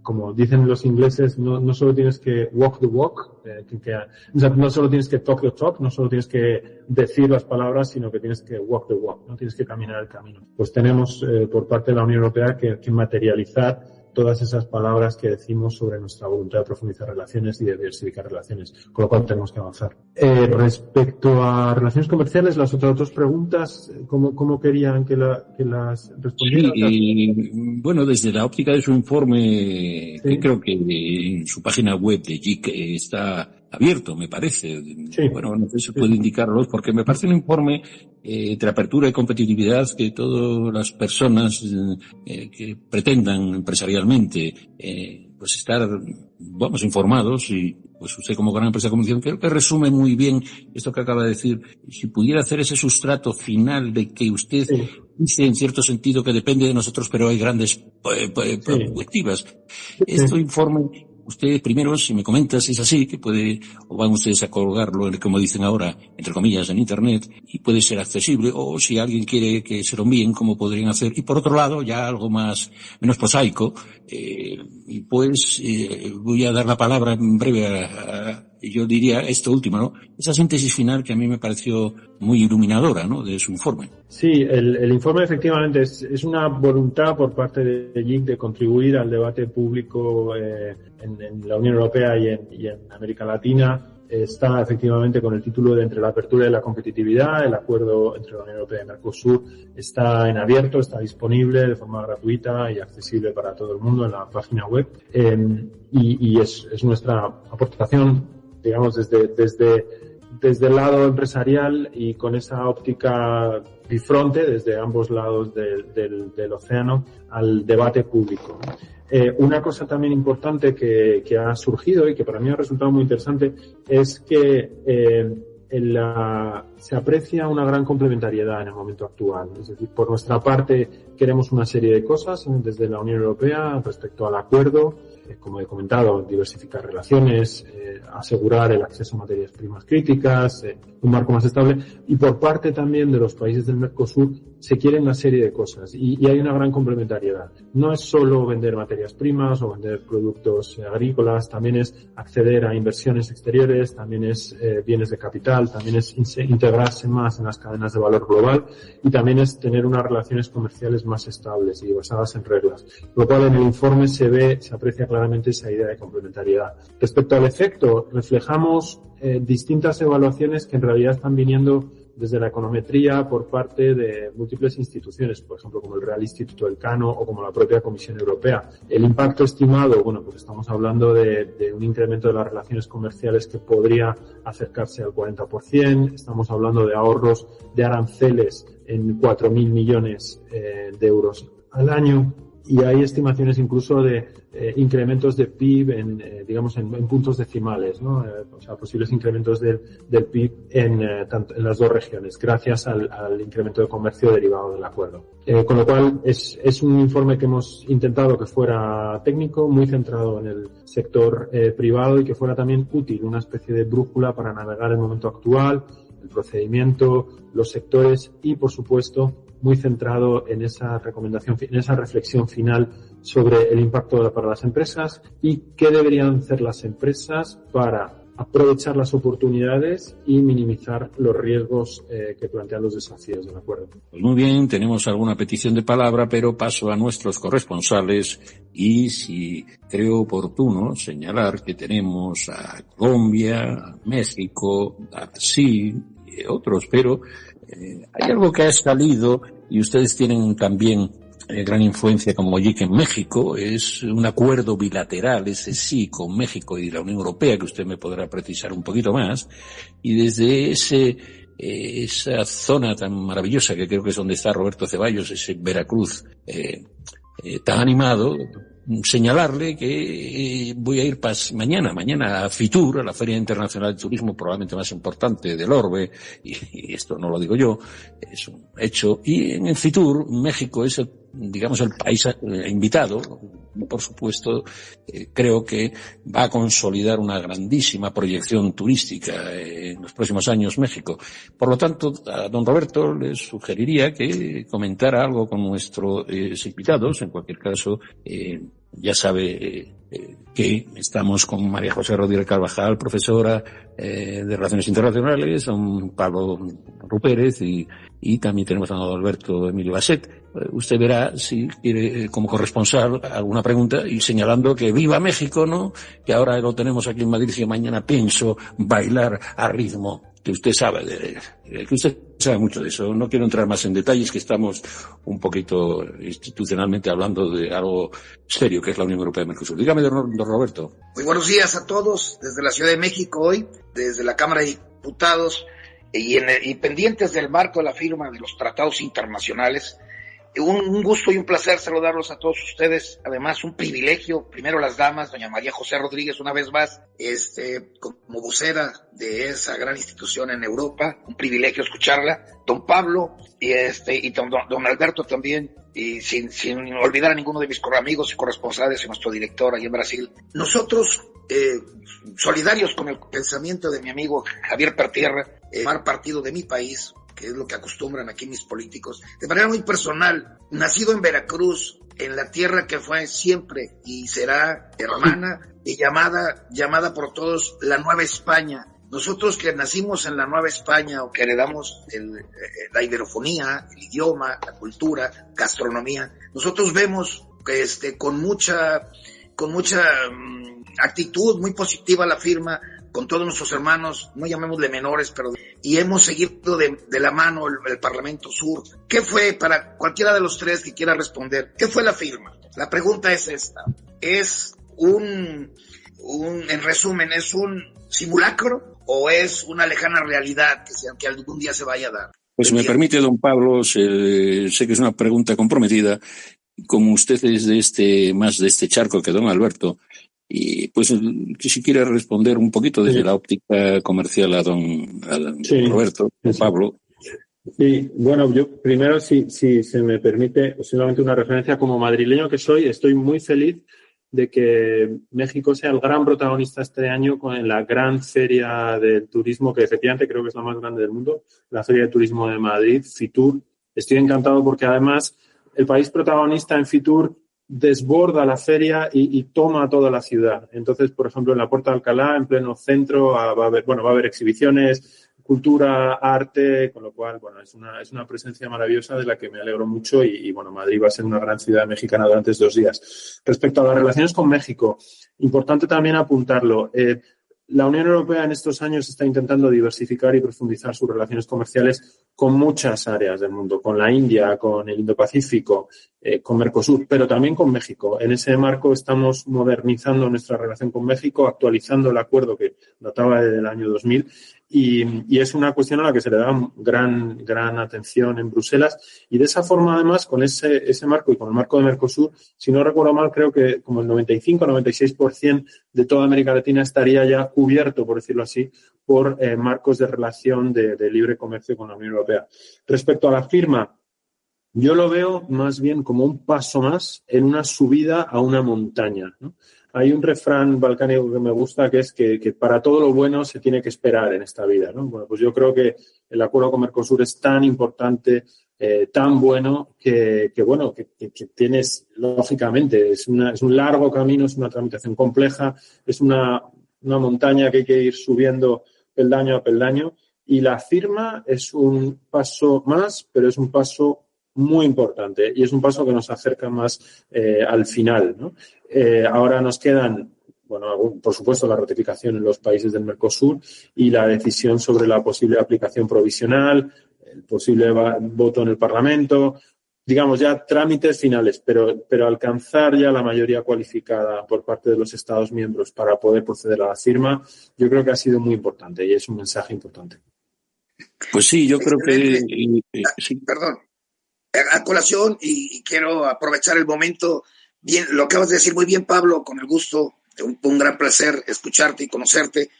Como dicen los ingleses, no solo tienes que walk the walk, o sea, no solo tienes que talk the talk, no solo tienes que decir las palabras, sino que tienes que walk the walk, no tienes que caminar el camino. Pues tenemos por parte de la Unión Europea que materializar todas esas palabras que decimos sobre nuestra voluntad de profundizar relaciones y de diversificar relaciones, con lo cual tenemos que avanzar. Respecto a relaciones comerciales, las otras dos preguntas, ¿cómo querían que las respondiera? Sí, bueno, desde la óptica de su informe, sí, que creo que en su página web de JIC está abierto, me parece. Sí. Bueno, no sé si puede indicarlos, porque me parece un informe de apertura y competitividad que todas las personas que pretendan empresarialmente pues estar, vamos, informados, y pues usted como gran empresa de comunicación creo que resume muy bien esto que acaba de decir. Si pudiera hacer ese sustrato final de que usted dice en cierto sentido que depende de nosotros, pero hay grandes perspectivas. Este informe, usted primero, si me comenta si es así, que puede, o van ustedes a colgarlo, como dicen ahora, entre comillas, en Internet, y puede ser accesible, o si alguien quiere que se lo envíen, cómo podrían hacer. Y por otro lado, ya algo menos prosaico, y pues voy a dar la palabra en breve a yo diría esto último, ¿no? Esa síntesis final que a mí me pareció muy iluminadora, ¿no?, de su informe. Sí, el informe efectivamente es una voluntad por parte de JIC de contribuir al debate público en la Unión Europea y en América Latina. Está efectivamente con el título de Entre la apertura y la competitividad. El acuerdo entre la Unión Europea y Mercosur está en abierto, está disponible de forma gratuita y accesible para todo el mundo en la página web. Y es nuestra aportación, digamos, desde el lado empresarial y con esa óptica bifronte desde ambos lados del océano al debate público. Una cosa también importante que ha surgido y que para mí ha resultado muy interesante es que se aprecia una gran complementariedad en el momento actual. Es decir, por nuestra parte queremos una serie de cosas desde la Unión Europea respecto al acuerdo, como he comentado, diversificar relaciones, asegurar el acceso a materias primas críticas, un marco más estable, y por parte también de los países del Mercosur se quieren una serie de cosas y hay una gran complementariedad. No es solo vender materias primas o vender productos agrícolas, también es acceder a inversiones exteriores, también es bienes de capital, también es integrarse más en las cadenas de valor global y también es tener unas relaciones comerciales más estables y basadas en reglas. Lo cual en el informe se aprecia claramente esa idea de complementariedad. Respecto al efecto, reflejamos distintas evaluaciones que en realidad están viniendo desde la econometría por parte de múltiples instituciones, por ejemplo, como el Real Instituto Elcano o como la propia Comisión Europea. El impacto estimado, bueno, pues estamos hablando de un incremento de las relaciones comerciales que podría acercarse al 40%, estamos hablando de ahorros de aranceles en 4.000 millones de euros al año, y hay estimaciones incluso de incrementos de PIB en puntos decimales, ¿no? O sea, posibles incrementos del PIB en las dos regiones, gracias al incremento de comercio derivado del acuerdo. Con lo cual es un informe que hemos intentado que fuera técnico, muy centrado en el sector privado y que fuera también útil, una especie de brújula para navegar el momento actual, el procedimiento, los sectores y, por supuesto, muy centrado en esa recomendación, en esa reflexión final sobre el impacto para las empresas y qué deberían hacer las empresas para aprovechar las oportunidades y minimizar los riesgos que plantean los desafíos del acuerdo. Pues muy bien, tenemos alguna petición de palabra, pero paso a nuestros corresponsales y si creo oportuno señalar que tenemos a Colombia, a México, a Brasil y otros, pero hay algo que ha salido y ustedes tienen también gran influencia como JIC en México, es un acuerdo bilateral, ese sí, con México y la Unión Europea, que usted me podrá precisar un poquito más, y desde esa zona tan maravillosa que creo que es donde está Roberto Ceballos, ese Veracruz tan animado, señalarle que voy a ir mañana a FITUR, a la Feria Internacional de Turismo, probablemente más importante del orbe, y esto no lo digo yo, es un hecho, y en el FITUR México es el país invitado, por supuesto, creo que va a consolidar una grandísima proyección turística en los próximos años México. Por lo tanto, a don Roberto le sugeriría que comentara algo con nuestros invitados. En cualquier caso, ya sabe que estamos con María José Rodríguez Carvajal, profesora de Relaciones Internacionales, don Pablo Rupérez y también tenemos a don Alberto Emilio Basset. Usted verá si quiere, como corresponsal, alguna pregunta y señalando que viva México, ¿no? Que ahora lo tenemos aquí en Madrid y mañana pienso bailar a ritmo, que usted sabe que usted sabe mucho de eso. No quiero entrar más en detalles, que estamos un poquito institucionalmente hablando de algo serio, que es la Unión Europea y Mercosur. Dígame, don Roberto. Muy buenos días a todos, desde la Ciudad de México hoy, desde la Cámara de Diputados y pendientes del marco de la firma de los tratados internacionales. Un gusto y un placer saludarlos a todos ustedes. Además, un privilegio, primero las damas, doña María José Rodríguez, una vez más, como vocera de esa gran institución en Europa, un privilegio escucharla. Don Pablo y don Alberto también, y sin olvidar a ninguno de mis amigos y corresponsales y nuestro director allí en Brasil. Nosotros, solidarios con el pensamiento de mi amigo Javier Pertierra, tomar partido de mi país, que es lo que acostumbran aquí mis políticos, de manera muy personal, nacido en Veracruz, en la tierra que fue siempre y será hermana y llamada por todos la Nueva España. Nosotros que nacimos en la Nueva España o que heredamos la iberofonía, el idioma, la cultura, gastronomía, nosotros vemos con mucha actitud muy positiva la firma con todos nuestros hermanos, no llamémosle menores, pero y hemos seguido de la mano el Parlamento Sur. ¿Qué fue, para cualquiera de los tres que quiera responder, qué fue la firma? La pregunta es esta. ¿Es en resumen, es un simulacro o es una lejana realidad que algún día se vaya a dar? Pues si me permite, don Pablo, sé que es una pregunta comprometida, como usted es más de este charco que don Alberto, y pues que si quiere responder un poquito desde la óptica comercial a don Roberto, don Pablo. Sí, bueno, yo primero, si se me permite, solamente una referencia. Como madrileño que soy, estoy muy feliz de que México sea el gran protagonista este año en la gran feria del turismo, que efectivamente creo que es la más grande del mundo, la Feria de Turismo de Madrid, Fitur. Estoy encantado porque además el país protagonista en Fitur desborda la feria y toma toda la ciudad. Entonces, por ejemplo, en la Puerta de Alcalá, en pleno centro, va a haber exhibiciones, cultura, arte, con lo cual, es una presencia maravillosa de la que me alegro mucho y Madrid va a ser una gran ciudad mexicana durante estos días. Respecto a las relaciones con México, importante también apuntarlo. La Unión Europea en estos años está intentando diversificar y profundizar sus relaciones comerciales con muchas áreas del mundo, con la India, con el Indo-Pacífico, con Mercosur, pero también con México. En ese marco estamos modernizando nuestra relación con México, actualizando el acuerdo que databa del año 2000 y es una cuestión a la que se le da gran atención en Bruselas y de esa forma además con ese marco y con el marco de Mercosur, si no recuerdo mal, creo que como el 95-96% de toda América Latina estaría ya cubierto, por decirlo así, por marcos de relación de libre comercio con la Unión Europea. Respecto a la firma, yo lo veo más bien como un paso más en una subida a una montaña, ¿no? Hay un refrán balcánico que me gusta que es que para todo lo bueno se tiene que esperar en esta vida, ¿no? Bueno, pues yo creo que el acuerdo con Mercosur es tan importante, tan bueno, que tienes, lógicamente, es un largo camino, es una tramitación compleja, es una montaña que hay que ir subiendo peldaño a peldaño y la firma es un paso más, pero es un paso muy importante y es un paso que nos acerca más al final, ¿no? Ahora nos quedan, por supuesto, la ratificación en los países del Mercosur y la decisión sobre la posible aplicación provisional, el posible voto en el Parlamento, digamos ya trámites finales, pero alcanzar ya la mayoría cualificada por parte de los Estados miembros para poder proceder a la firma, yo creo que ha sido muy importante y es un mensaje importante. Pues sí, yo creo que... sí. Perdón. A colación, y quiero aprovechar el momento, bien, lo acabas de decir muy bien, Pablo, con el gusto, un gran placer escucharte y conocerte.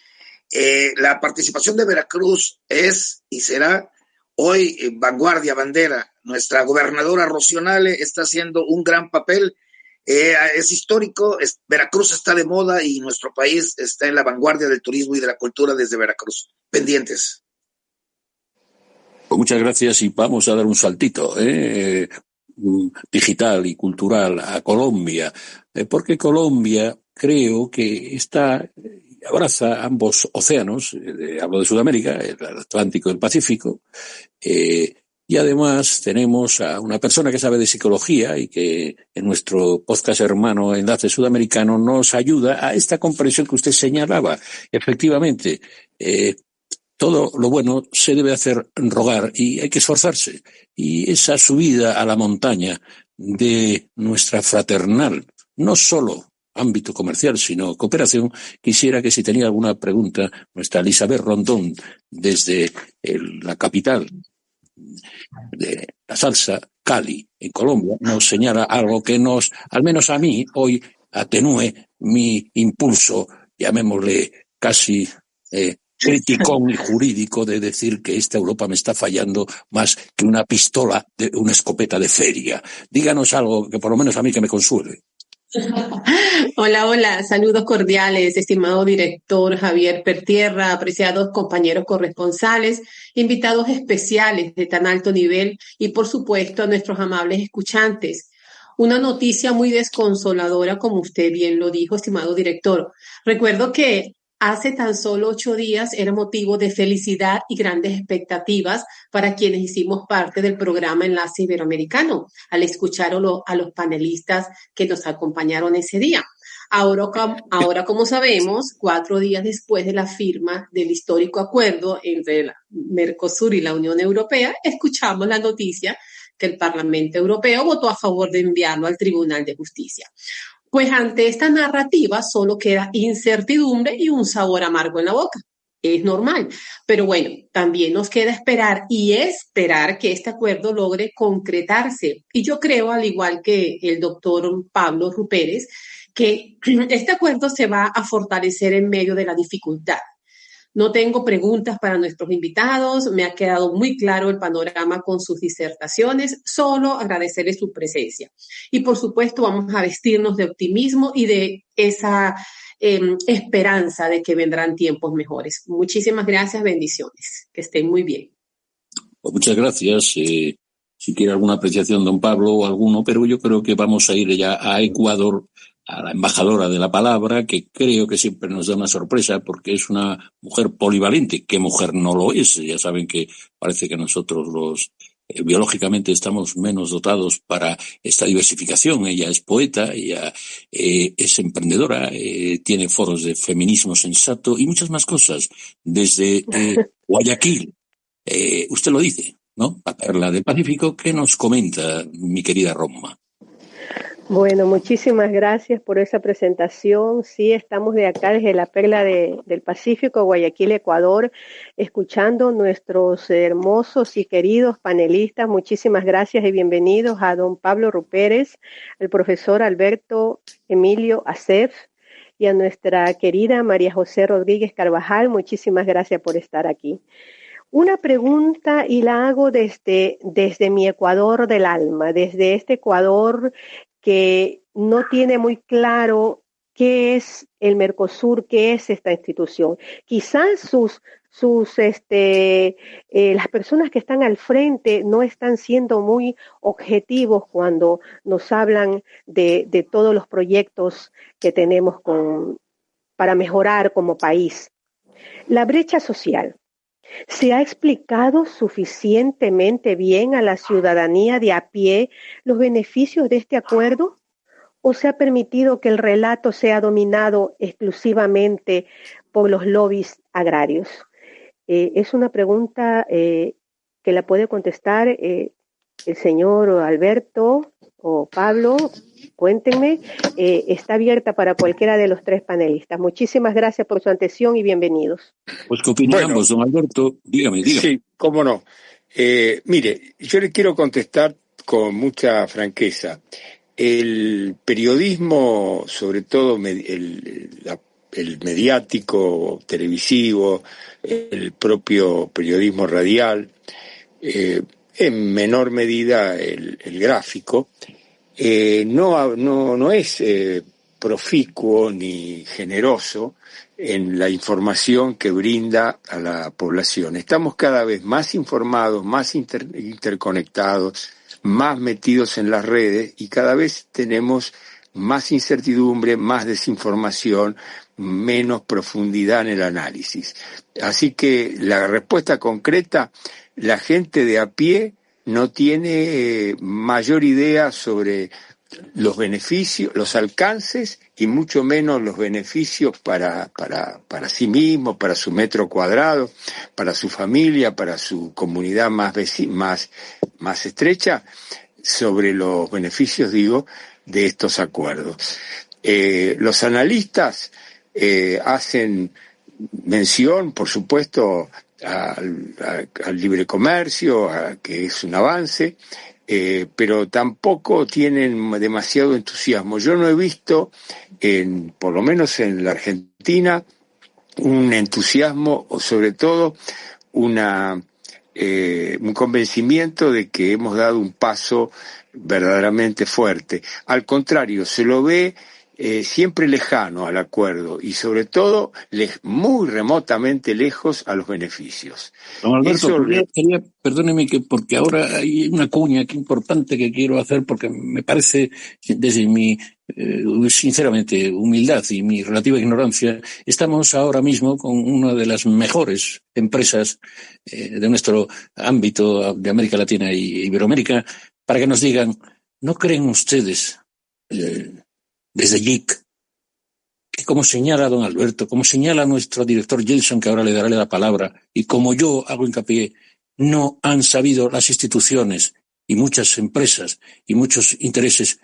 La participación de Veracruz es y será hoy vanguardia, bandera. Nuestra gobernadora Rocío Nale está haciendo un gran papel, es histórico, Veracruz está de moda y nuestro país está en la vanguardia del turismo y de la cultura desde Veracruz. Pendientes. Muchas gracias y vamos a dar un saltito digital y cultural a Colombia, porque Colombia creo que abraza ambos océanos, hablo de Sudamérica, el Atlántico y el Pacífico, y además tenemos a una persona que sabe de psicología y que en nuestro podcast hermano Enlace Sudamericano nos ayuda a esta comprensión que usted señalaba. Efectivamente, todo lo bueno se debe hacer rogar y hay que esforzarse. Y esa subida a la montaña de nuestra fraternal, no solo ámbito comercial, sino cooperación, quisiera que si tenía alguna pregunta, nuestra Elizabeth Rondón, desde la capital de la salsa, Cali, en Colombia, nos señala algo que al menos a mí, hoy atenúe mi impulso, llamémosle casi criticón y jurídico de decir que esta Europa me está fallando más que una pistola, una escopeta de feria. Díganos algo que por lo menos a mí que me consuele. Hola, hola, saludos cordiales, estimado director Javier Pertierra, apreciados compañeros corresponsales, invitados especiales de tan alto nivel y por supuesto a nuestros amables escuchantes. Una noticia muy desconsoladora, como usted bien lo dijo, estimado director. Recuerdo que hace tan solo 8 días era motivo de felicidad y grandes expectativas para quienes hicimos parte del programa Enlace Iberoamericano, al escuchar a los panelistas que nos acompañaron ese día. Ahora, como sabemos, 4 días después de la firma del histórico acuerdo entre el Mercosur y la Unión Europea, escuchamos la noticia que el Parlamento Europeo votó a favor de enviarlo al Tribunal de Justicia. Pues ante esta narrativa solo queda incertidumbre y un sabor amargo en la boca. Es normal, pero bueno, también nos queda esperar que este acuerdo logre concretarse. Y yo creo, al igual que el doctor Pablo Rupérez, que este acuerdo se va a fortalecer en medio de la dificultad. No tengo preguntas para nuestros invitados, me ha quedado muy claro el panorama con sus disertaciones, solo agradecerles su presencia. Y por supuesto vamos a vestirnos de optimismo y de esa esperanza de que vendrán tiempos mejores. Muchísimas gracias, bendiciones, que estén muy bien. Pues muchas gracias. Si quiere alguna apreciación, don Pablo, o alguno, pero yo creo que vamos a ir ya a Ecuador, a la embajadora de la palabra, que creo que siempre nos da una sorpresa porque es una mujer polivalente. ¿Qué mujer no lo es? Ya saben que parece que nosotros biológicamente estamos menos dotados para esta diversificación. Ella es poeta, ella es emprendedora, tiene foros de feminismo sensato y muchas más cosas. Desde Guayaquil, usted lo dice, ¿no? La perla del Pacífico. ¿Qué nos comenta, mi querida Roma? Bueno, muchísimas gracias por esa presentación. Sí, estamos de acá desde la perla del Pacífico, Guayaquil, Ecuador, escuchando nuestros hermosos y queridos panelistas. Muchísimas gracias y bienvenidos a don Pablo Rupérez, al profesor Alberto Emilio Acef y a nuestra querida María José Rodríguez Carvajal. Muchísimas gracias por estar aquí. Una pregunta y la hago desde mi Ecuador del alma, desde este Ecuador que no tiene muy claro qué es el Mercosur, qué es esta institución. Quizás las personas que están al frente no están siendo muy objetivos cuando nos hablan de todos los proyectos que tenemos para mejorar como país. La brecha social. ¿Se ha explicado suficientemente bien a la ciudadanía de a pie los beneficios de este acuerdo? ¿O se ha permitido que el relato sea dominado exclusivamente por los lobbies agrarios? Es una pregunta que la puede contestar el señor Alberto o Pablo. Cuéntenme, está abierta para cualquiera de los tres panelistas. Muchísimas gracias por su atención y bienvenidos. Pues qué opinan ambos, don Alberto. Dígame. Sí, cómo no. Mire, yo le quiero contestar con mucha franqueza. El periodismo, sobre todo el mediático, televisivo, el propio periodismo radial, en menor medida el gráfico, no es proficuo ni generoso en la información que brinda a la población. Estamos cada vez más informados, más interconectados, más metidos en las redes y cada vez tenemos más incertidumbre, más desinformación, menos profundidad en el análisis. Así que la respuesta concreta, la gente de a pie no tiene mayor idea sobre los beneficios, los alcances y mucho menos los beneficios para sí mismo, para su metro cuadrado, para su familia, para su comunidad más estrecha, sobre los beneficios, de estos acuerdos. Los analistas hacen mención, por supuesto, al libre comercio, que es un avance, pero tampoco tienen demasiado entusiasmo. Yo no he visto, por lo menos en la Argentina, un entusiasmo o sobre todo una un convencimiento de que hemos dado un paso verdaderamente fuerte. Al contrario, se lo ve siempre lejano al acuerdo y sobre todo muy remotamente lejos a los beneficios. Don Alberto, perdóneme porque ahora hay una cuña aquí importante que quiero hacer porque me parece, desde mi sinceramente humildad y mi relativa ignorancia, estamos ahora mismo con una de las mejores empresas de nuestro ámbito de América Latina y Iberoamérica para que nos digan, ¿no creen ustedes desde JIC, que como señala don Alberto, como señala nuestro director Gelson, que ahora le daré la palabra, y como yo hago hincapié, no han sabido las instituciones y muchas empresas y muchos intereses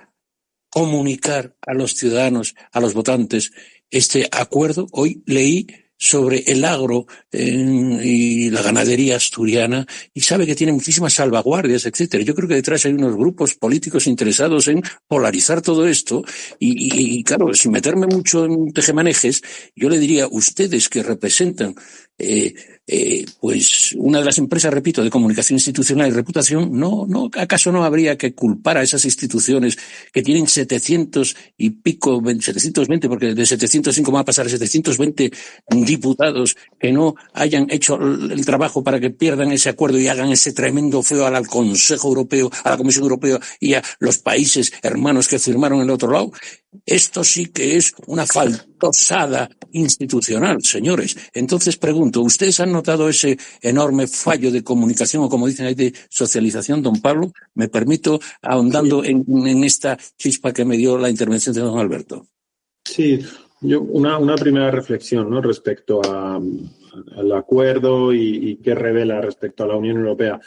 comunicar a los ciudadanos, a los votantes, este acuerdo? Hoy leí sobre el agro y la ganadería asturiana y sabe que tiene muchísimas salvaguardias, etcétera. Yo creo que detrás hay unos grupos políticos interesados en polarizar todo esto y claro, sin meterme mucho en tejemanejes, yo le diría, ustedes que representan pues una de las empresas, repito, de comunicación institucional y reputación, ¿acaso no habría que culpar a esas instituciones que tienen 700 y pico, 720, porque de 705 va a pasar a 720 diputados que no hayan hecho el trabajo para que pierdan ese acuerdo y hagan ese tremendo feo al Consejo Europeo, a la Comisión Europea y a los países hermanos que firmaron en el otro lado? Esto sí que es una faltosada institucional, señores. Entonces pregunto, ¿ustedes han notado ese enorme fallo de comunicación o, como dicen ahí, de socialización, don Pablo? Me permito ahondando en esta chispa que me dio la intervención de don Alberto. Sí, yo una primera reflexión, ¿no?, respecto al acuerdo y qué revela respecto a la Unión Europea.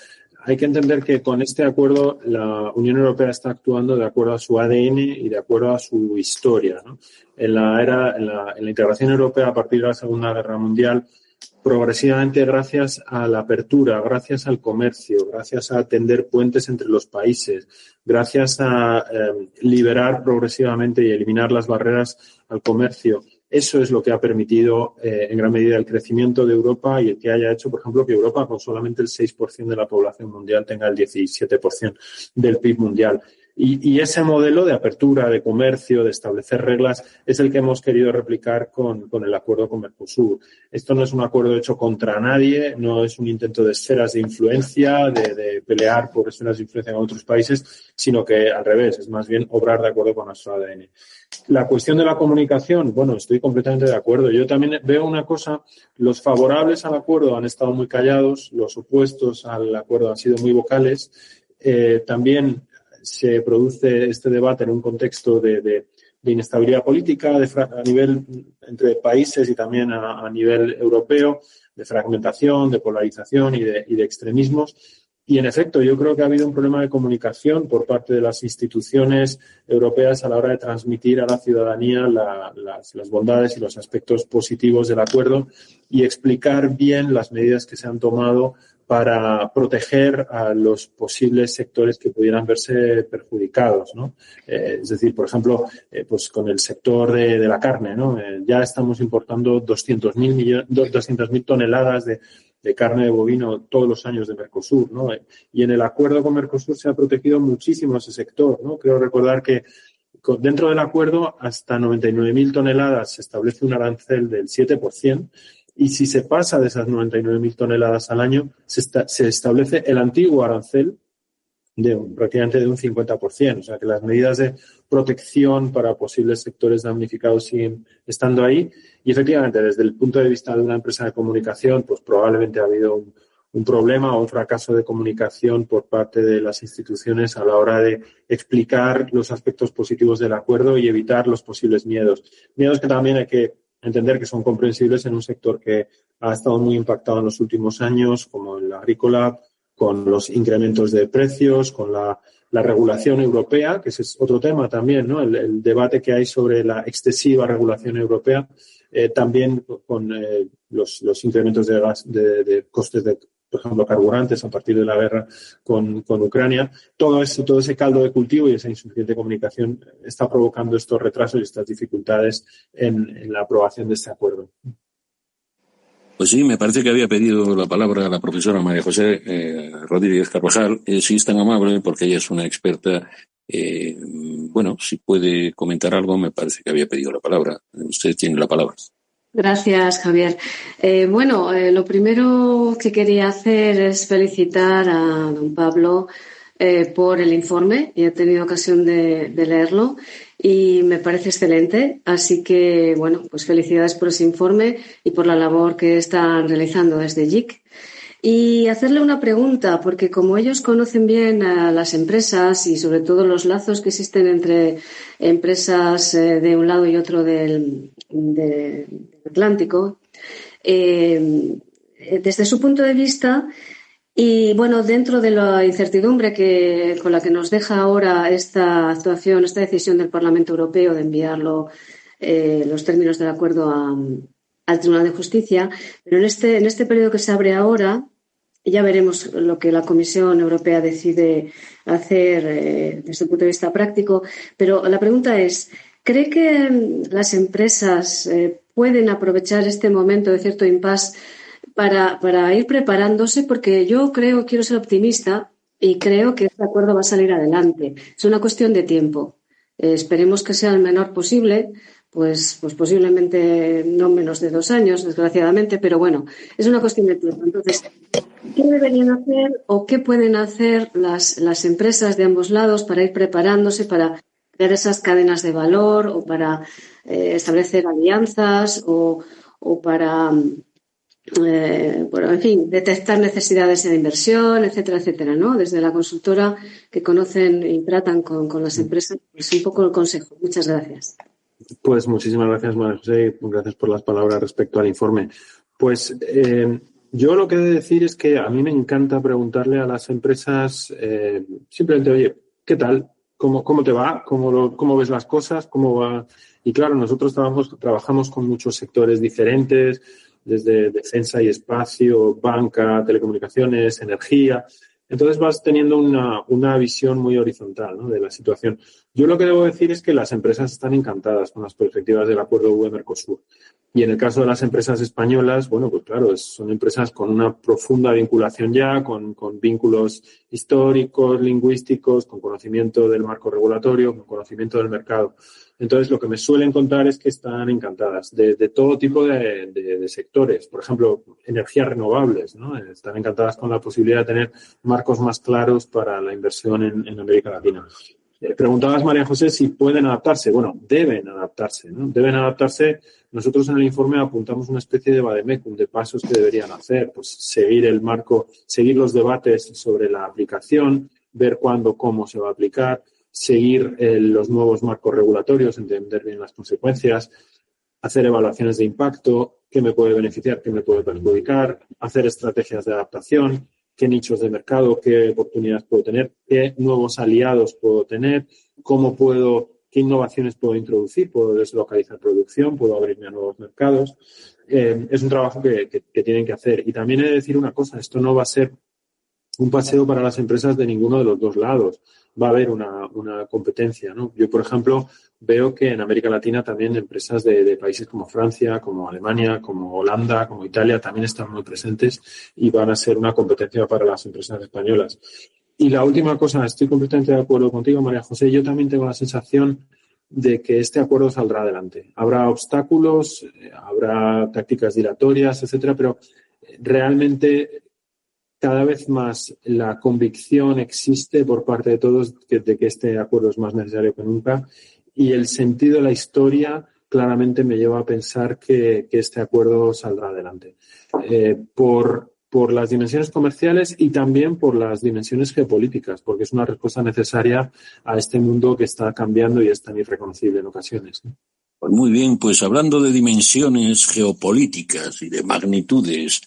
Hay que entender que con este acuerdo la Unión Europea está actuando de acuerdo a su ADN y de acuerdo a su historia, ¿no? En la integración europea a partir de la Segunda Guerra Mundial, progresivamente gracias a la apertura, gracias al comercio, gracias a tender puentes entre los países, gracias a liberar progresivamente y eliminar las barreras al comercio. Eso es lo que ha permitido en gran medida el crecimiento de Europa y el que haya hecho, por ejemplo, que Europa con solamente el 6% de la población mundial tenga el 17% del PIB mundial. Y ese modelo de apertura, de comercio, de establecer reglas, es el que hemos querido replicar con el acuerdo con Mercosur. Esto no es un acuerdo hecho contra nadie, no es un intento de esferas de influencia, de pelear por esferas de influencia con otros países, sino que al revés, es más bien obrar de acuerdo con nuestro ADN. La cuestión de la comunicación, bueno, estoy completamente de acuerdo. Yo también veo una cosa, los favorables al acuerdo han estado muy callados, los opuestos al acuerdo han sido muy vocales. También se produce este debate en un contexto de inestabilidad política a nivel entre países y también a nivel europeo, de fragmentación, de polarización y de extremismos. Y, en efecto, yo creo que ha habido un problema de comunicación por parte de las instituciones europeas a la hora de transmitir a la ciudadanía las bondades y los aspectos positivos del acuerdo y explicar bien las medidas que se han tomado para proteger a los posibles sectores que pudieran verse perjudicados, ¿no? Es decir, por ejemplo, pues con el sector de la carne, ¿no? Ya estamos importando 200.000 toneladas de carne de bovino todos los años de Mercosur, ¿no? Y en el acuerdo con Mercosur se ha protegido muchísimo ese sector, ¿no? Creo recordar que dentro del acuerdo hasta 99.000 toneladas se establece un arancel del 7%. Y si se pasa de esas 99.000 toneladas al año, se establece el antiguo arancel prácticamente de un 50%. O sea que las medidas de protección para posibles sectores damnificados siguen estando ahí. Y efectivamente, desde el punto de vista de una empresa de comunicación, pues probablemente ha habido un problema o un fracaso de comunicación por parte de las instituciones a la hora de explicar los aspectos positivos del acuerdo y evitar los posibles miedos. Miedos que también hay que entender que son comprensibles en un sector que ha estado muy impactado en los últimos años, como el agrícola, con los incrementos de precios, con la regulación europea, que ese es otro tema también, ¿no? El debate que hay sobre la excesiva regulación europea, también con los incrementos de costes de, por ejemplo, carburantes a partir de la guerra con Ucrania. Todo ese caldo de cultivo y esa insuficiente comunicación está provocando estos retrasos y estas dificultades en la aprobación de este acuerdo. Pues sí, me parece que había pedido la palabra a la profesora María José Rodríguez Carvajal. Si es tan amable, porque ella es una experta. Bueno, si puede comentar algo, me parece que había pedido la palabra. Usted tiene la palabra. Gracias, Javier. Lo primero que quería hacer es felicitar a don Pablo por el informe. He tenido ocasión de leerlo y me parece excelente. Así que, bueno, pues felicidades por ese informe y por la labor que están realizando desde JIC. Y hacerle una pregunta, porque como ellos conocen bien a las empresas y sobre todo los lazos que existen entre empresas de un lado y otro del Atlántico, desde su punto de vista y bueno, dentro de la incertidumbre con la que nos deja ahora esta actuación, esta decisión del Parlamento Europeo de enviarlo los términos del acuerdo al Tribunal de Justicia, pero en este periodo que se abre ahora, ya veremos lo que la Comisión Europea decide hacer desde el punto de vista práctico. Pero la pregunta es, ¿cree que las empresas pueden aprovechar este momento de cierto impasse para ir preparándose? Porque yo quiero ser optimista y creo que este acuerdo va a salir adelante. Es una cuestión de tiempo. Esperemos que sea el menor posible. Pues posiblemente no menos de 2 años, desgraciadamente, pero bueno, es una cuestión de tiempo. Entonces, ¿qué deberían hacer o qué pueden hacer las empresas de ambos lados para ir preparándose, para crear esas cadenas de valor o para establecer alianzas o para, en fin, detectar necesidades de inversión, etcétera, etcétera, ¿no? Desde la consultora que conocen y tratan con las empresas, pues un poco el consejo. Muchas gracias. Pues muchísimas gracias, María José, y gracias por las palabras respecto al informe. Pues yo lo que he de decir es que a mí me encanta preguntarle a las empresas simplemente, oye, ¿qué tal? ¿Cómo te va? ¿Cómo ves las cosas? ¿Cómo va? Y claro, nosotros trabajamos con muchos sectores diferentes, desde defensa y espacio, banca, telecomunicaciones, energía. Entonces vas teniendo una visión muy horizontal, ¿no?, de la situación. Yo lo que debo decir es que las empresas están encantadas con las perspectivas del acuerdo UE-Mercosur. Y en el caso de las empresas españolas, bueno, pues claro, son empresas con una profunda vinculación ya, con vínculos históricos, lingüísticos, con conocimiento del marco regulatorio, con conocimiento del mercado. Entonces, lo que me suelen contar es que están encantadas de todo tipo de sectores. Por ejemplo, energías renovables, ¿no? Están encantadas con la posibilidad de tener marcos más claros para la inversión en América Latina. Preguntabas, María José, si pueden adaptarse. Bueno, deben adaptarse, ¿no? Deben adaptarse. Nosotros en el informe apuntamos una especie de vademecum, de pasos que deberían hacer. Pues seguir el marco, seguir los debates sobre la aplicación, ver cuándo, cómo se va a aplicar, seguir los nuevos marcos regulatorios, entender bien las consecuencias, hacer evaluaciones de impacto, qué me puede beneficiar, qué me puede perjudicar, hacer estrategias de adaptación, qué nichos de mercado, qué oportunidades puedo tener, qué nuevos aliados puedo tener, qué innovaciones puedo introducir, puedo deslocalizar producción, puedo abrirme a nuevos mercados. Es un trabajo que tienen que hacer. Y también he de decir una cosa, esto no va a ser un paseo para las empresas de ninguno de los dos lados. Va a haber una competencia, ¿no? Yo, por ejemplo, veo que en América Latina también empresas de países como Francia, como Alemania, como Holanda, como Italia también están muy presentes y van a ser una competencia para las empresas españolas. Y la última cosa, estoy completamente de acuerdo contigo, María José. Yo también tengo la sensación de que este acuerdo saldrá adelante. Habrá obstáculos, habrá tácticas dilatorias, etcétera, pero realmente cada vez más la convicción existe por parte de todos de que este acuerdo es más necesario que nunca, y el sentido de la historia claramente me lleva a pensar que este acuerdo saldrá adelante. Por las dimensiones comerciales y también por las dimensiones geopolíticas, porque es una respuesta necesaria a este mundo que está cambiando y es tan irreconocible en ocasiones, ¿no? Pues muy bien, pues hablando de dimensiones geopolíticas y de magnitudes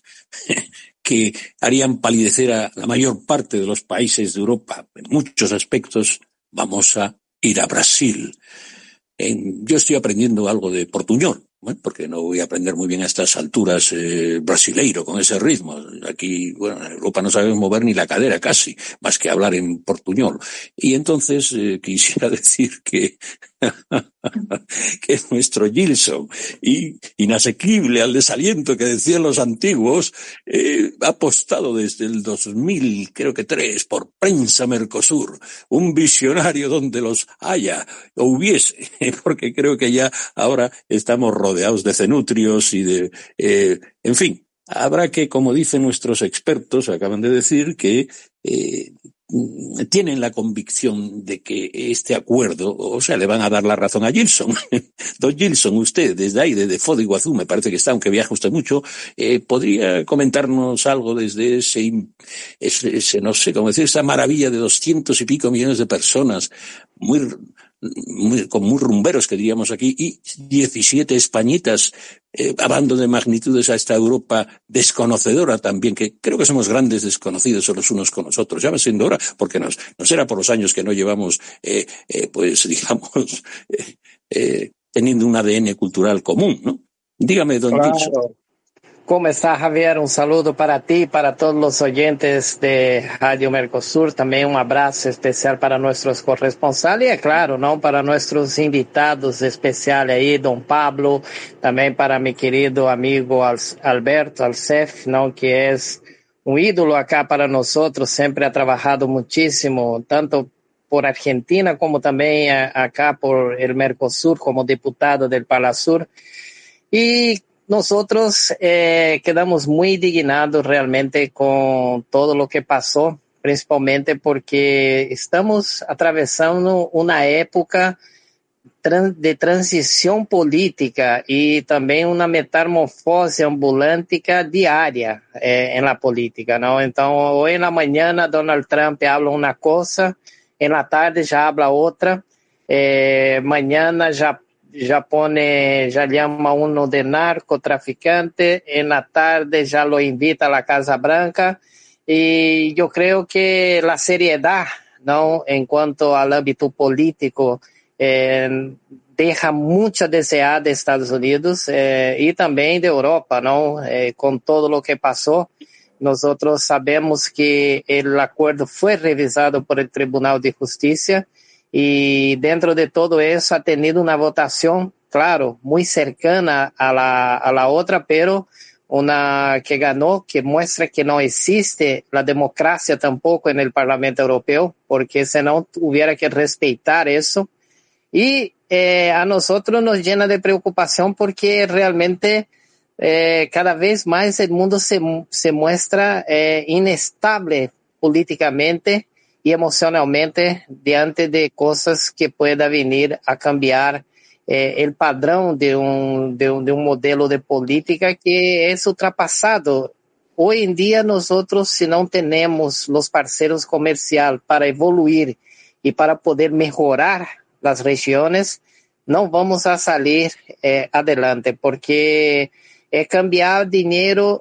que harían palidecer a la mayor parte de los países de Europa en muchos aspectos, vamos a ir a Brasil. Yo estoy aprendiendo algo de portuñol, porque no voy a aprender muy bien a estas alturas brasileiro con ese ritmo. Aquí, bueno, en Europa no sabemos mover ni la cadera casi, más que hablar en portuñol. Y entonces quisiera decir que que es nuestro Gilson, y inasequible al desaliento que decían los antiguos, ha apostado desde el 2000, creo que 3, por Prensa Mercosur, un visionario donde los haya o hubiese, porque creo que ya ahora estamos rodeados de cenutrios y de, en fin. Habrá que, como dicen nuestros expertos, acaban de decir que tienen la convicción de que este acuerdo, o sea, le van a dar la razón a Gilson. Don Gilson, usted desde ahí, desde Foz de Iguazú, me parece que está, aunque viaja usted mucho, ¿podría comentarnos algo desde ese, no sé cómo decir, esa maravilla de 200 y pico millones de personas, con muy rumberos que diríamos aquí, y 17 españitas, hablando de magnitudes a esta Europa desconocedora también, que creo que somos grandes desconocidos los unos con los otros. Ya va siendo hora, porque no será por los años que no llevamos, pues digamos, teniendo un ADN cultural común, ¿no? Dígame, don Gilson. ¿Cómo está, Javier? Un saludo para ti y para todos los oyentes de Radio Mercosur. También un abrazo especial para nuestros corresponsales y, claro, ¿no? Para nuestros invitados especiales ahí, don Pablo, también para mi querido amigo Alberto Alcef, ¿no? Que es un ídolo acá para nosotros. Siempre ha trabajado muchísimo, tanto por Argentina como también acá por el Mercosur como diputado del Palasur. Y nosotros quedamos muy indignados realmente con todo lo que pasó, principalmente porque estamos atravesando una época de transición política y también una metamorfose ambulante diaria en la política, ¿no? Entonces, hoy en la mañana Donald Trump habla una cosa, en la tarde ya habla otra, mañana ya llama a uno de narcotraficante, en la tarde ya lo invita a la Casa Blanca, y yo creo que la seriedad, ¿no? En cuanto al ámbito político, deja mucho a desear de Estados Unidos y también de Europa, ¿no? Con todo lo que pasó. Nosotros sabemos que el acuerdo fue revisado por el Tribunal de Justicia, y dentro de todo eso ha tenido una votación, claro, muy cercana a la otra, pero una que ganó, que muestra que no existe la democracia tampoco en el Parlamento Europeo, porque si no hubiera que respetar eso. Y a nosotros nos llena de preocupación porque realmente cada vez más el mundo se muestra inestable políticamente y emocionalmente diante de cosas que pueda venir a cambiar el padrón de un modelo de política que es ultrapasado. Hoy en día nosotros, si no tenemos los parceros comerciales para evoluir y para poder mejorar las regiones, no vamos a salir adelante, porque cambiar dinero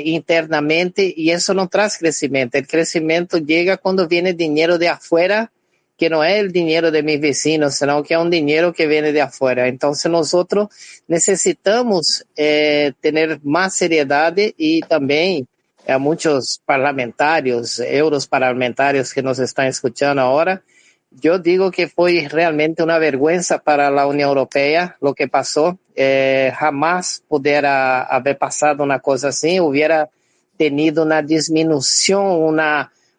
internamente, y eso no trae crecimiento. El crecimiento llega cuando viene dinero de afuera, que no es el dinero de mis vecinos, sino que es un dinero que viene de afuera. Entonces nosotros necesitamos tener más seriedad, y también a muchos parlamentarios, europarlamentarios que nos están escuchando ahora, yo digo que fue realmente una vergüenza para la Unión Europea lo que pasó. Jamás pudiera haber pasado una cosa así. Hubiera tenido una disminución,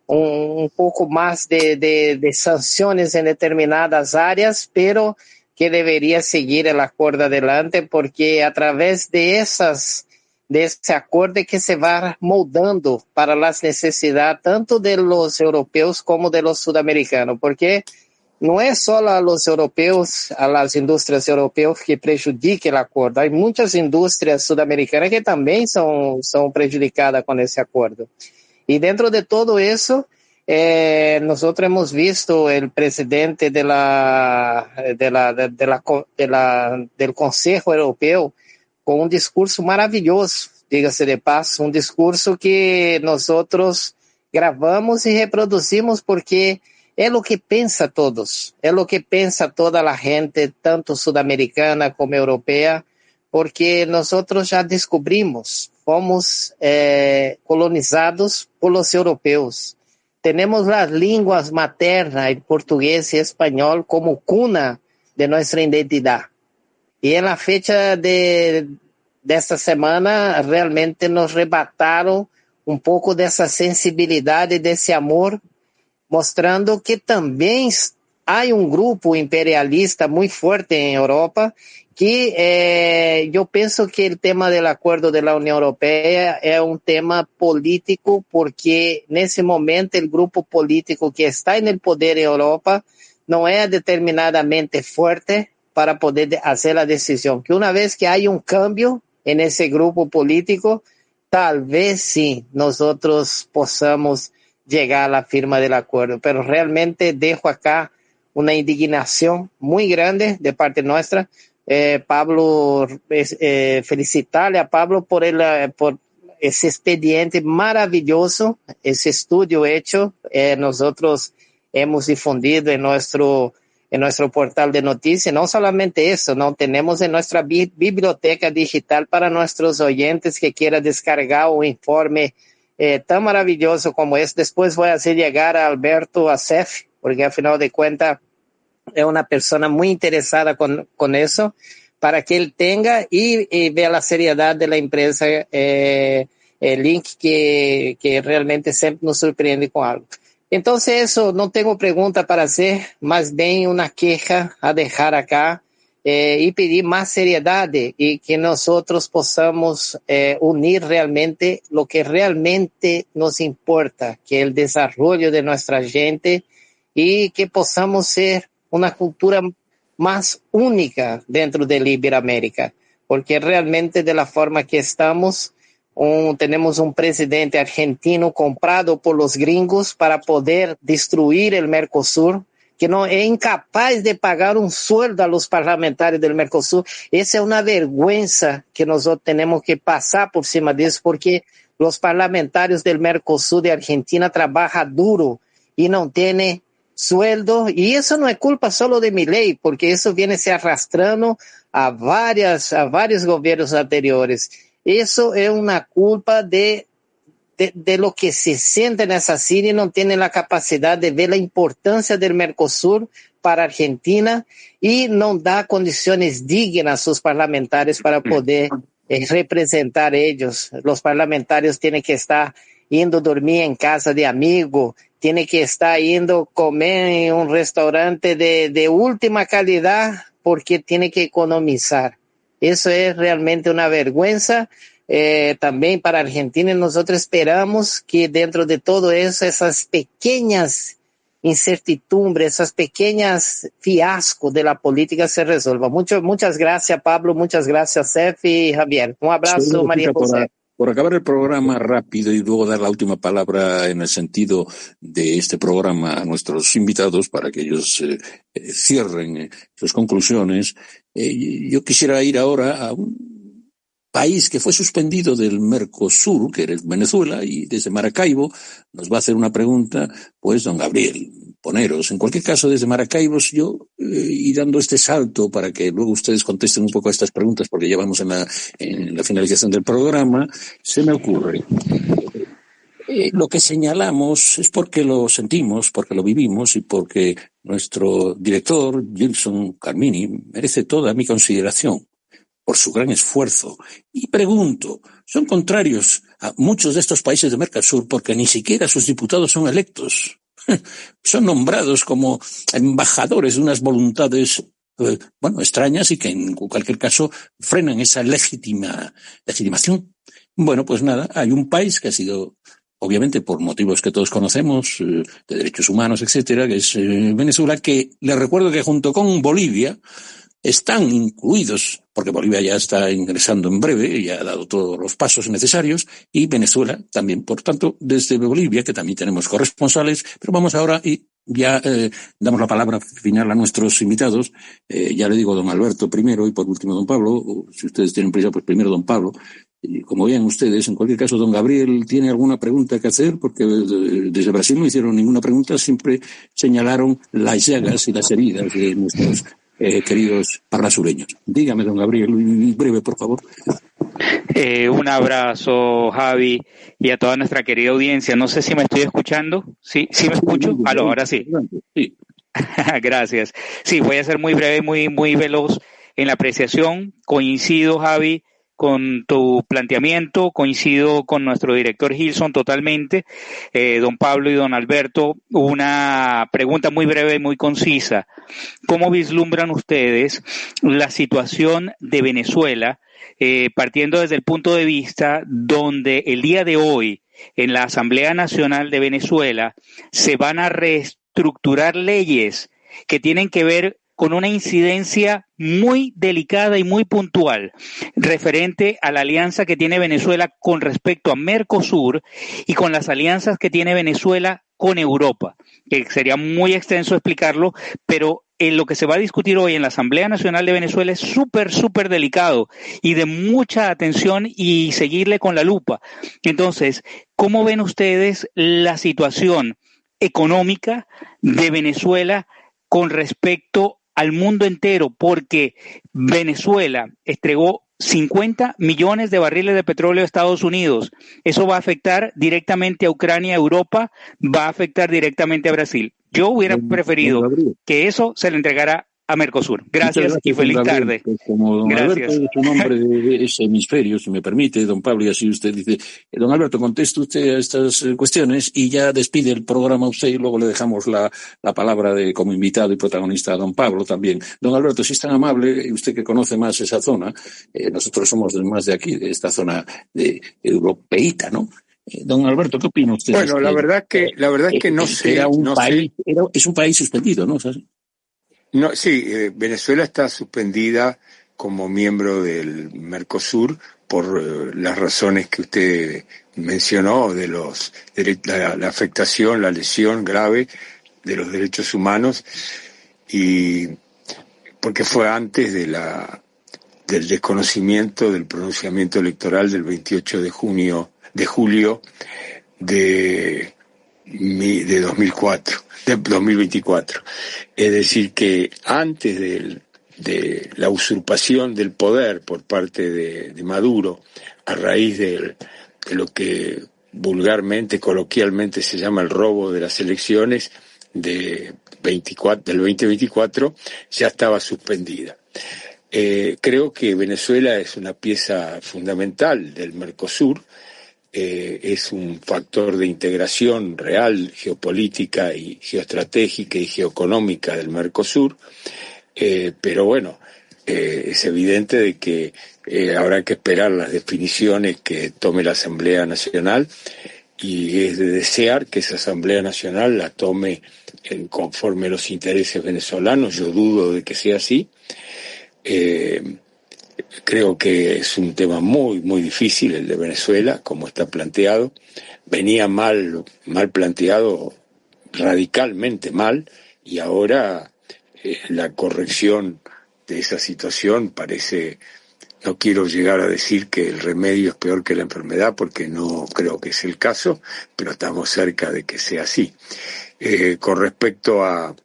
un poco más de sanciones en determinadas áreas, pero que debería seguir el acuerdo adelante, porque a través de ese acuerdo que se va moldando para las necesidades tanto de los europeos como de los sudamericanos, porque no es solo a los europeos, a las industrias europeas que perjudica el acuerdo. Hay muchas industrias sudamericanas que también son prejudicadas con ese acuerdo. Y dentro de todo eso, nosotros hemos visto el presidente del Consejo Europeo con un discurso maravilloso, dígase de paso, un discurso que nosotros gravamos y reproducimos porque es lo que piensa todos, es lo que piensa toda la gente, tanto sudamericana como europea, porque nosotros ya descubrimos, fomos colonizados por los europeos. tenemos las lenguas maternas, el portugués y español, como cuna de nuestra identidad. Y en la fecha de esta semana realmente nos rebataron un poco de esa sensibilidad y de ese amor, mostrando que también hay un grupo imperialista muy fuerte en Europa que yo pienso que el tema del acuerdo de la Unión Europea es un tema político, porque en ese momento el grupo político que está en el poder en Europa no es determinadamente fuerte para poder hacer la decisión. Que una vez que hay un cambio en ese grupo político, tal vez sí nosotros podamos llegar a la firma del acuerdo. Pero realmente dejo acá una indignación muy grande de parte nuestra. Pablo, felicitarle a Pablo por ese expediente maravilloso, ese estudio hecho. Nosotros hemos difundido en nuestro portal de noticias. No solamente eso, no tenemos en nuestra biblioteca digital para nuestros oyentes que quieran descargar un informe tan maravilloso como es. Después voy a hacer llegar a Alberto Acef, porque al final de cuentas es una persona muy interesada con eso, para que él tenga y vea la seriedad de la empresa Link, que realmente siempre nos sorprende con algo. Entonces eso, no tengo pregunta para hacer, más bien una queja a dejar acá y pedir más seriedad y que nosotros podamos unir realmente lo que realmente nos importa, que es el desarrollo de nuestra gente, y que podamos ser una cultura más única dentro de Iberoamérica, porque realmente de la forma que estamos, tenemos un presidente argentino comprado por los gringos para poder destruir el Mercosur, que no es incapaz de pagar un sueldo a los parlamentarios del Mercosur. Esa es una vergüenza que nosotros tenemos que pasar por encima de eso, porque los parlamentarios del Mercosur de Argentina trabajan duro y no tienen sueldo, y eso no es culpa solo de Milei, porque eso viene se arrastrando a varios gobiernos anteriores. Eso es una culpa de lo que se siente en esa Siria y no tienen la capacidad de ver la importancia del Mercosur para Argentina, y no da condiciones dignas a sus parlamentarios para poder representar ellos. Los parlamentarios tienen que estar yendo a dormir en casa de amigos, tiene que estar yendo a comer en un restaurante de última calidad porque tiene que economizar. Eso es realmente una vergüenza también para Argentina. Nosotros esperamos que dentro de todo eso, esas pequeñas incertidumbres, esas pequeñas fiascos de la política se resuelvan. Muchas gracias, Pablo. Muchas gracias, Sef y Javier. Un abrazo, María José. Por acabar el programa rápido y luego dar la última palabra en el sentido de este programa a nuestros invitados para que ellos cierren sus conclusiones, yo quisiera ir ahora a un país que fue suspendido del Mercosur, que es Venezuela, y desde Maracaibo nos va a hacer una pregunta, pues, don Gabriel Poneros. En cualquier caso, desde Maracaibo, yo y dando este salto para que luego ustedes contesten un poco a estas preguntas, porque ya vamos en la finalización del programa, se me ocurre. Lo que señalamos es porque lo sentimos, porque lo vivimos y porque nuestro director, Gilson Carmini, merece toda mi consideración por su gran esfuerzo. Y pregunto, ¿son contrarios a muchos de estos países de Mercosur porque ni siquiera sus diputados son electos? Son nombrados como embajadores de unas voluntades extrañas y que en cualquier caso frenan esa legitimación. Bueno, pues nada, hay un país que ha sido, obviamente por motivos que todos conocemos, de derechos humanos, etcétera, que es Venezuela, que les recuerdo que junto con Bolivia están incluidos, porque Bolivia ya está ingresando en breve, ya ha dado todos los pasos necesarios, y Venezuela también. Por tanto, desde Bolivia, que también tenemos corresponsales, pero vamos ahora y ya damos la palabra final a nuestros invitados. Ya le digo don Alberto primero y por último don Pablo, o si ustedes tienen prisa, pues primero don Pablo. Y como vean ustedes, en cualquier caso, don Gabriel tiene alguna pregunta que hacer, porque desde Brasil no hicieron ninguna pregunta, siempre señalaron las llagas y las heridas de nuestros queridos parnasureños. Dígame, don Gabriel, breve, por favor. Un abrazo, Javi, y a toda nuestra querida audiencia. No sé si me estoy escuchando. ¿Sí me escucho? Aló, ahora sí. Sí. Gracias. Sí, voy a ser muy breve, muy veloz en la apreciación. Coincido, Javi, con tu planteamiento, coincido con nuestro director Gilson totalmente. Don Pablo y don Alberto, una pregunta muy breve y muy concisa. ¿Cómo vislumbran ustedes la situación de Venezuela, partiendo desde el punto de vista donde el día de hoy en la Asamblea Nacional de Venezuela se van a reestructurar leyes que tienen que ver con una incidencia muy delicada y muy puntual referente a la alianza que tiene Venezuela con respecto a Mercosur y con las alianzas que tiene Venezuela con Europa, que sería muy extenso explicarlo, pero en lo que se va a discutir hoy en la Asamblea Nacional de Venezuela es súper delicado y de mucha atención y seguirle con la lupa. Entonces, ¿cómo ven ustedes la situación económica de Venezuela con respecto al mundo entero? Porque Venezuela entregó 50 millones de barriles de petróleo a Estados Unidos. Eso va a afectar directamente a Ucrania, a Europa, va a afectar directamente a Brasil. Yo hubiera preferido que eso se le entregara a Mercosur. Gracias y feliz tarde. Como don Gracias. Alberto es un hombre de ese hemisferio, si me permite, don Pablo, y así usted dice, don Alberto, conteste usted a estas cuestiones y ya despide el programa usted y luego le dejamos la palabra como invitado y protagonista a don Pablo también. Don Alberto, si es tan amable, y usted que conoce más esa zona, nosotros somos más de aquí, de esta zona europeíta, ¿no? Don Alberto, ¿qué opina usted? Bueno, la verdad es que no sé. Es un país suspendido, ¿no? No, sí, Venezuela está suspendida como miembro del Mercosur por las razones que usted mencionó de la afectación, la lesión grave de los derechos humanos, y porque fue antes del desconocimiento del pronunciamiento electoral del 28 de julio de 2024. Es decir, que antes de la usurpación del poder por parte de Maduro, a raíz de lo que vulgarmente, coloquialmente se llama el robo de las elecciones del 2024, ya estaba suspendida. Creo que Venezuela es una pieza fundamental del Mercosur. Es un factor de integración real, geopolítica y geoestratégica y geoeconómica del Mercosur, pero bueno, es evidente de que habrá que esperar las definiciones que tome la Asamblea Nacional, y es de desear que esa Asamblea Nacional la tome conforme a los intereses venezolanos. Yo dudo de que sea así. Creo que es un tema muy difícil el de Venezuela, como está planteado. Venía mal planteado, radicalmente mal, y ahora la corrección de esa situación parece, no quiero llegar a decir que el remedio es peor que la enfermedad, porque no creo que es el caso, pero estamos cerca de que sea así. Con respecto al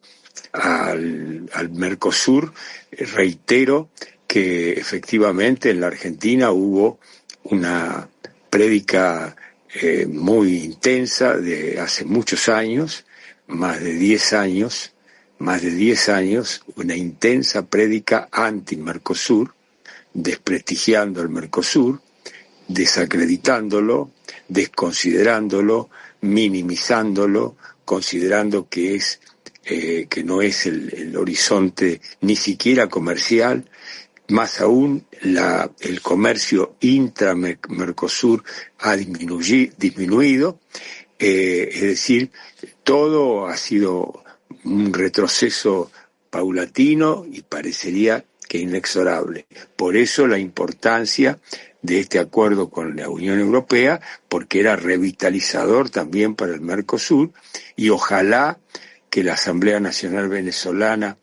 Mercosur, reitero que efectivamente en la Argentina hubo una prédica muy intensa de hace muchos años, más de 10 años, una intensa prédica anti-Mercosur, desprestigiando al Mercosur, desacreditándolo, desconsiderándolo, minimizándolo, considerando que no es el horizonte ni siquiera comercial. Más aún, el comercio intra-Mercosur ha disminuido, es decir, todo ha sido un retroceso paulatino y parecería que inexorable. Por eso la importancia de este acuerdo con la Unión Europea, porque era revitalizador también para el Mercosur, y ojalá que la Asamblea Nacional Venezolana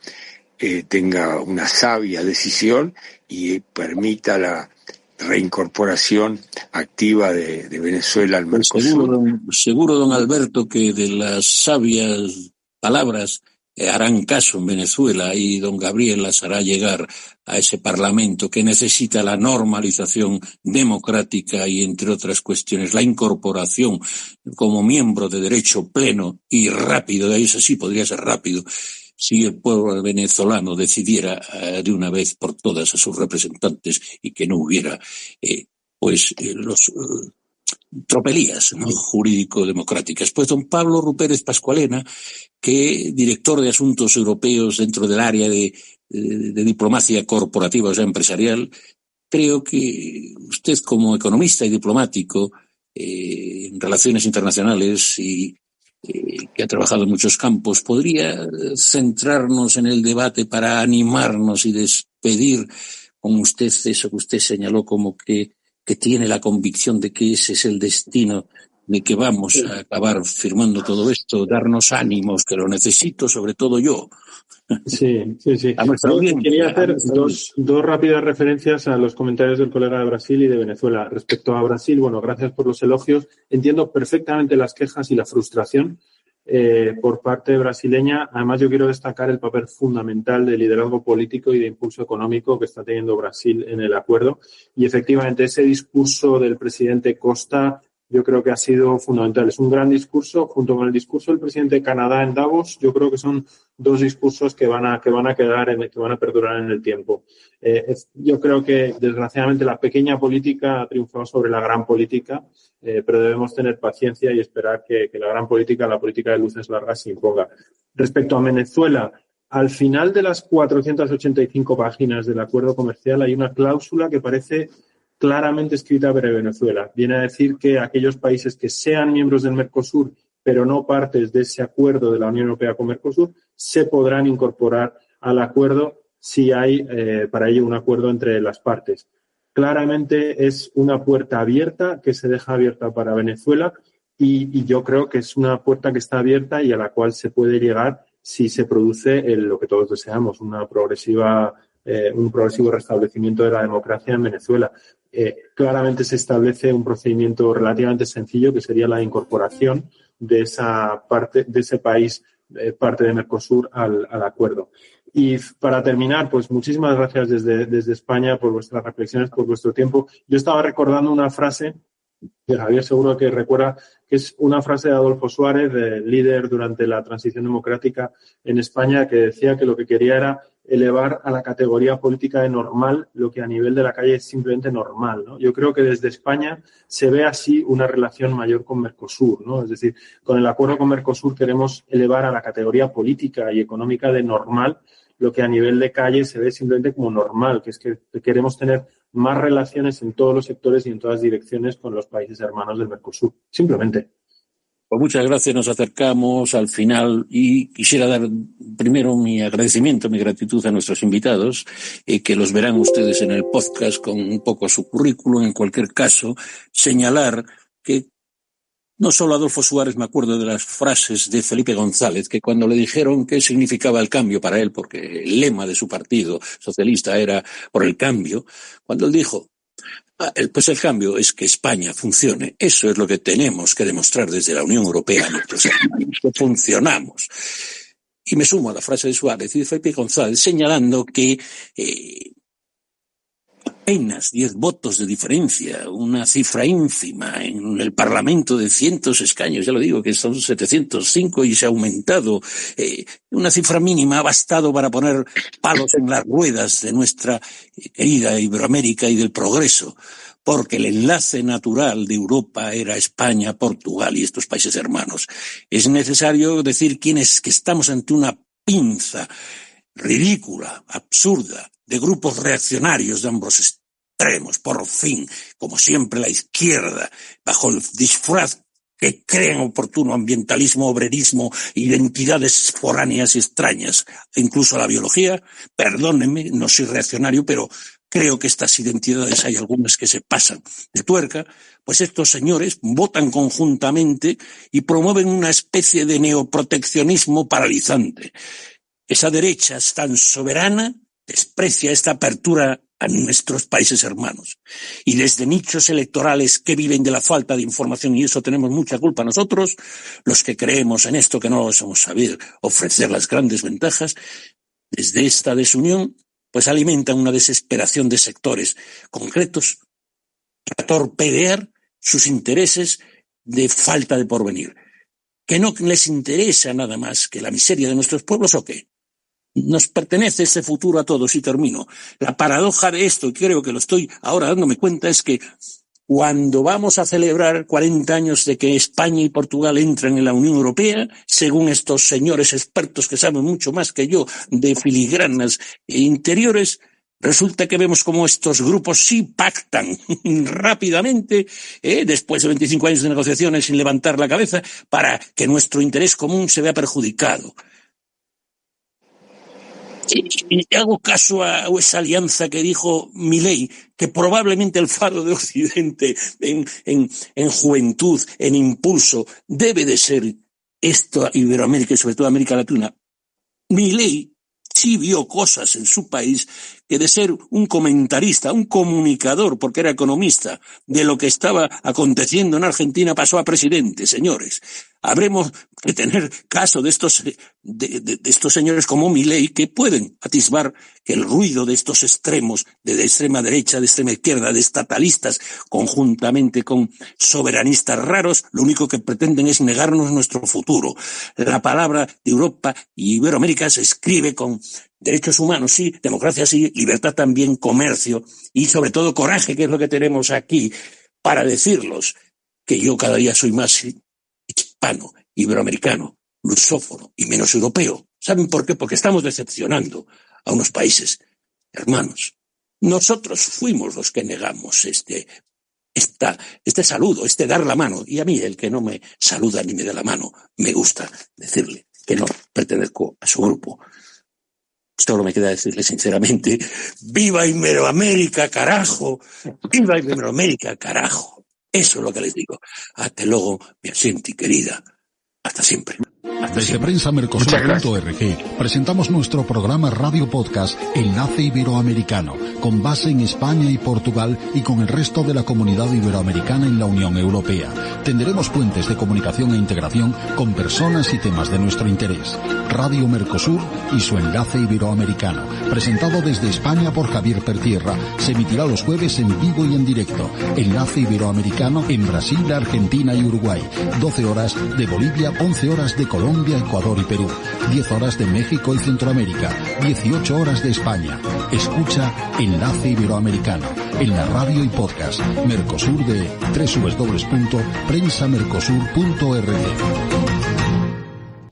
tenga una sabia decisión y permita la reincorporación activa de Venezuela al Mercosur. Seguro, don Alberto, que de las sabias palabras harán caso en Venezuela y don Gabriel las hará llegar a ese Parlamento que necesita la normalización democrática y, entre otras cuestiones, la incorporación como miembro de derecho pleno y rápido, de ahí eso sí podría ser rápido, si el pueblo venezolano decidiera de una vez por todas a sus representantes y que no hubiera los tropelías, ¿no?, jurídico-democráticas. Pues don Pablo Rupérez Pascualena, que director de Asuntos Europeos dentro del área de diplomacia corporativa, o sea, empresarial, creo que usted como economista y diplomático en relaciones internacionales y que ha trabajado en muchos campos, podría centrarnos en el debate para animarnos y despedir con usted eso que usted señaló como que tiene la convicción de que ese es el destino, de que vamos a acabar firmando todo esto, darnos ánimos, que lo necesito, sobre todo yo. Sí. A nuestra audiencia. Quería hacer dos rápidas referencias a los comentarios del colega de Brasil y de Venezuela. Respecto a Brasil, bueno, gracias por los elogios. Entiendo perfectamente las quejas y la frustración por parte brasileña. Además, yo quiero destacar el papel fundamental de liderazgo político y de impulso económico que está teniendo Brasil en el acuerdo. Y efectivamente, ese discurso del presidente Costa yo creo que ha sido fundamental. Es un gran discurso, junto con el discurso del presidente de Canadá en Davos. Yo creo que son dos discursos que van a perdurar en el tiempo. Yo creo que, desgraciadamente, la pequeña política ha triunfado sobre la gran política, pero debemos tener paciencia y esperar que la gran política, la política de luces largas, se imponga. Respecto a Venezuela, al final de las 485 páginas del acuerdo comercial hay una cláusula que parece claramente escrita para Venezuela. Viene a decir que aquellos países que sean miembros del Mercosur, pero no partes de ese acuerdo de la Unión Europea con Mercosur, se podrán incorporar al acuerdo si hay para ello un acuerdo entre las partes. Claramente es una puerta abierta que se deja abierta para Venezuela y yo creo que es una puerta que está abierta y a la cual se puede llegar si se produce lo que todos deseamos, un progresivo restablecimiento de la democracia en Venezuela. Claramente se establece un procedimiento relativamente sencillo que sería la incorporación de esa parte, de ese país, parte de Mercosur al acuerdo. Y para terminar, pues muchísimas gracias desde España por vuestras reflexiones, por vuestro tiempo. Yo estaba recordando una frase que Javier seguro que recuerda, que es una frase de Adolfo Suárez, líder durante la transición democrática en España, que decía que lo que quería era elevar a la categoría política de normal lo que a nivel de la calle es simplemente normal, ¿no? Yo creo que desde España se ve así una relación mayor con Mercosur, ¿no? Es decir, con el acuerdo con Mercosur queremos elevar a la categoría política y económica de normal lo que a nivel de calle se ve simplemente como normal, que es que queremos tener más relaciones en todos los sectores y en todas direcciones con los países hermanos del Mercosur. Simplemente. Pues muchas gracias, nos acercamos al final y quisiera dar primero mi agradecimiento, mi gratitud a nuestros invitados, que los verán ustedes en el podcast con un poco su currículum. En cualquier caso, señalar que no solo Adolfo Suárez, me acuerdo de las frases de Felipe González, que cuando le dijeron qué significaba el cambio para él, porque el lema de su partido socialista era por el cambio, cuando él dijo, pues el cambio es que España funcione. Eso es lo que tenemos que demostrar desde la Unión Europea a nuestros hermanos, que funcionamos. Y me sumo a la frase de Suárez y de Felipe González, señalando que apenas 10 votos de diferencia, una cifra ínfima en el Parlamento de cientos escaños, ya lo digo que son 705 y se ha aumentado, una cifra mínima ha bastado para poner palos en las ruedas de nuestra querida Iberoamérica y del progreso, porque el enlace natural de Europa era España, Portugal y estos países hermanos. Es necesario decir que estamos ante una pinza ridícula, absurda, de grupos reaccionarios de ambos extremos, por fin, como siempre la izquierda, bajo el disfraz que creen oportuno ambientalismo, obrerismo, identidades foráneas y extrañas, incluso la biología. Perdónenme, no soy reaccionario, pero creo que estas identidades hay algunas que se pasan de tuerca. Pues estos señores votan conjuntamente y promueven una especie de neoproteccionismo paralizante. Esa derecha es tan soberana, desprecia esta apertura a nuestros países hermanos. Y desde nichos electorales que viven de la falta de información, y eso tenemos mucha culpa nosotros, los que creemos en esto, que no hemos sabido ofrecer las grandes ventajas, desde esta desunión, pues alimentan una desesperación de sectores concretos para torpedear sus intereses de falta de porvenir. ¿Que no les interesa nada más que la miseria de nuestros pueblos o qué? Nos pertenece ese futuro a todos, y termino. La paradoja de esto, y creo que lo estoy ahora dándome cuenta, es que cuando vamos a celebrar 40 años de que España y Portugal entran en la Unión Europea, según estos señores expertos que saben mucho más que yo de filigranas interiores, resulta que vemos cómo estos grupos sí pactan rápidamente, después de 25 años de negociaciones sin levantar la cabeza, para que nuestro interés común se vea perjudicado. Y hago caso a esa alianza que dijo Milei, que probablemente el faro de Occidente en juventud, en impulso, debe de ser esto Iberoamérica y sobre todo América Latina. Milei sí vio cosas en su país que de ser un comentarista, un comunicador, porque era economista, de lo que estaba aconteciendo en Argentina, pasó a presidente, señores. Habremos que tener caso de estos señores como Milei, que pueden atisbar que el ruido de estos extremos, de extrema derecha, de extrema izquierda, de estatalistas, conjuntamente con soberanistas raros, lo único que pretenden es negarnos nuestro futuro. La palabra de Europa y Iberoamérica se escribe con derechos humanos, sí, democracia, sí, libertad también, comercio y sobre todo coraje, que es lo que tenemos aquí para decirlos, que yo cada día soy más hispano, iberoamericano, lusófono y menos europeo. ¿Saben por qué? Porque estamos decepcionando a unos países hermanos. Nosotros fuimos los que negamos este saludo, dar la mano. Y a mí, el que no me saluda ni me da la mano, me gusta decirle que no pertenezco a su grupo. Solo me queda decirle sinceramente, ¡viva Iberoamérica, carajo! ¡Viva Iberoamérica, carajo! Eso es lo que les digo. Hasta luego, mi asienti querida. Hasta siempre. Desde prensamercosur.org presentamos nuestro programa Radio Podcast Enlace Iberoamericano, con base en España y Portugal y con el resto de la comunidad iberoamericana en la Unión Europea. Tendremos puentes de comunicación e integración con personas y temas de nuestro interés. Radio Mercosur y su Enlace Iberoamericano, presentado desde España por Javier Pertierra, se emitirá los jueves en vivo y en directo. Enlace Iberoamericano en Brasil, Argentina y Uruguay. 12 horas de Bolivia, 11 horas de Colombia, Ecuador y Perú, 10 horas de México y Centroamérica, 18 horas de España. Escucha Enlace Iberoamericano en la radio y podcast Mercosur de www.prensamercosur.org.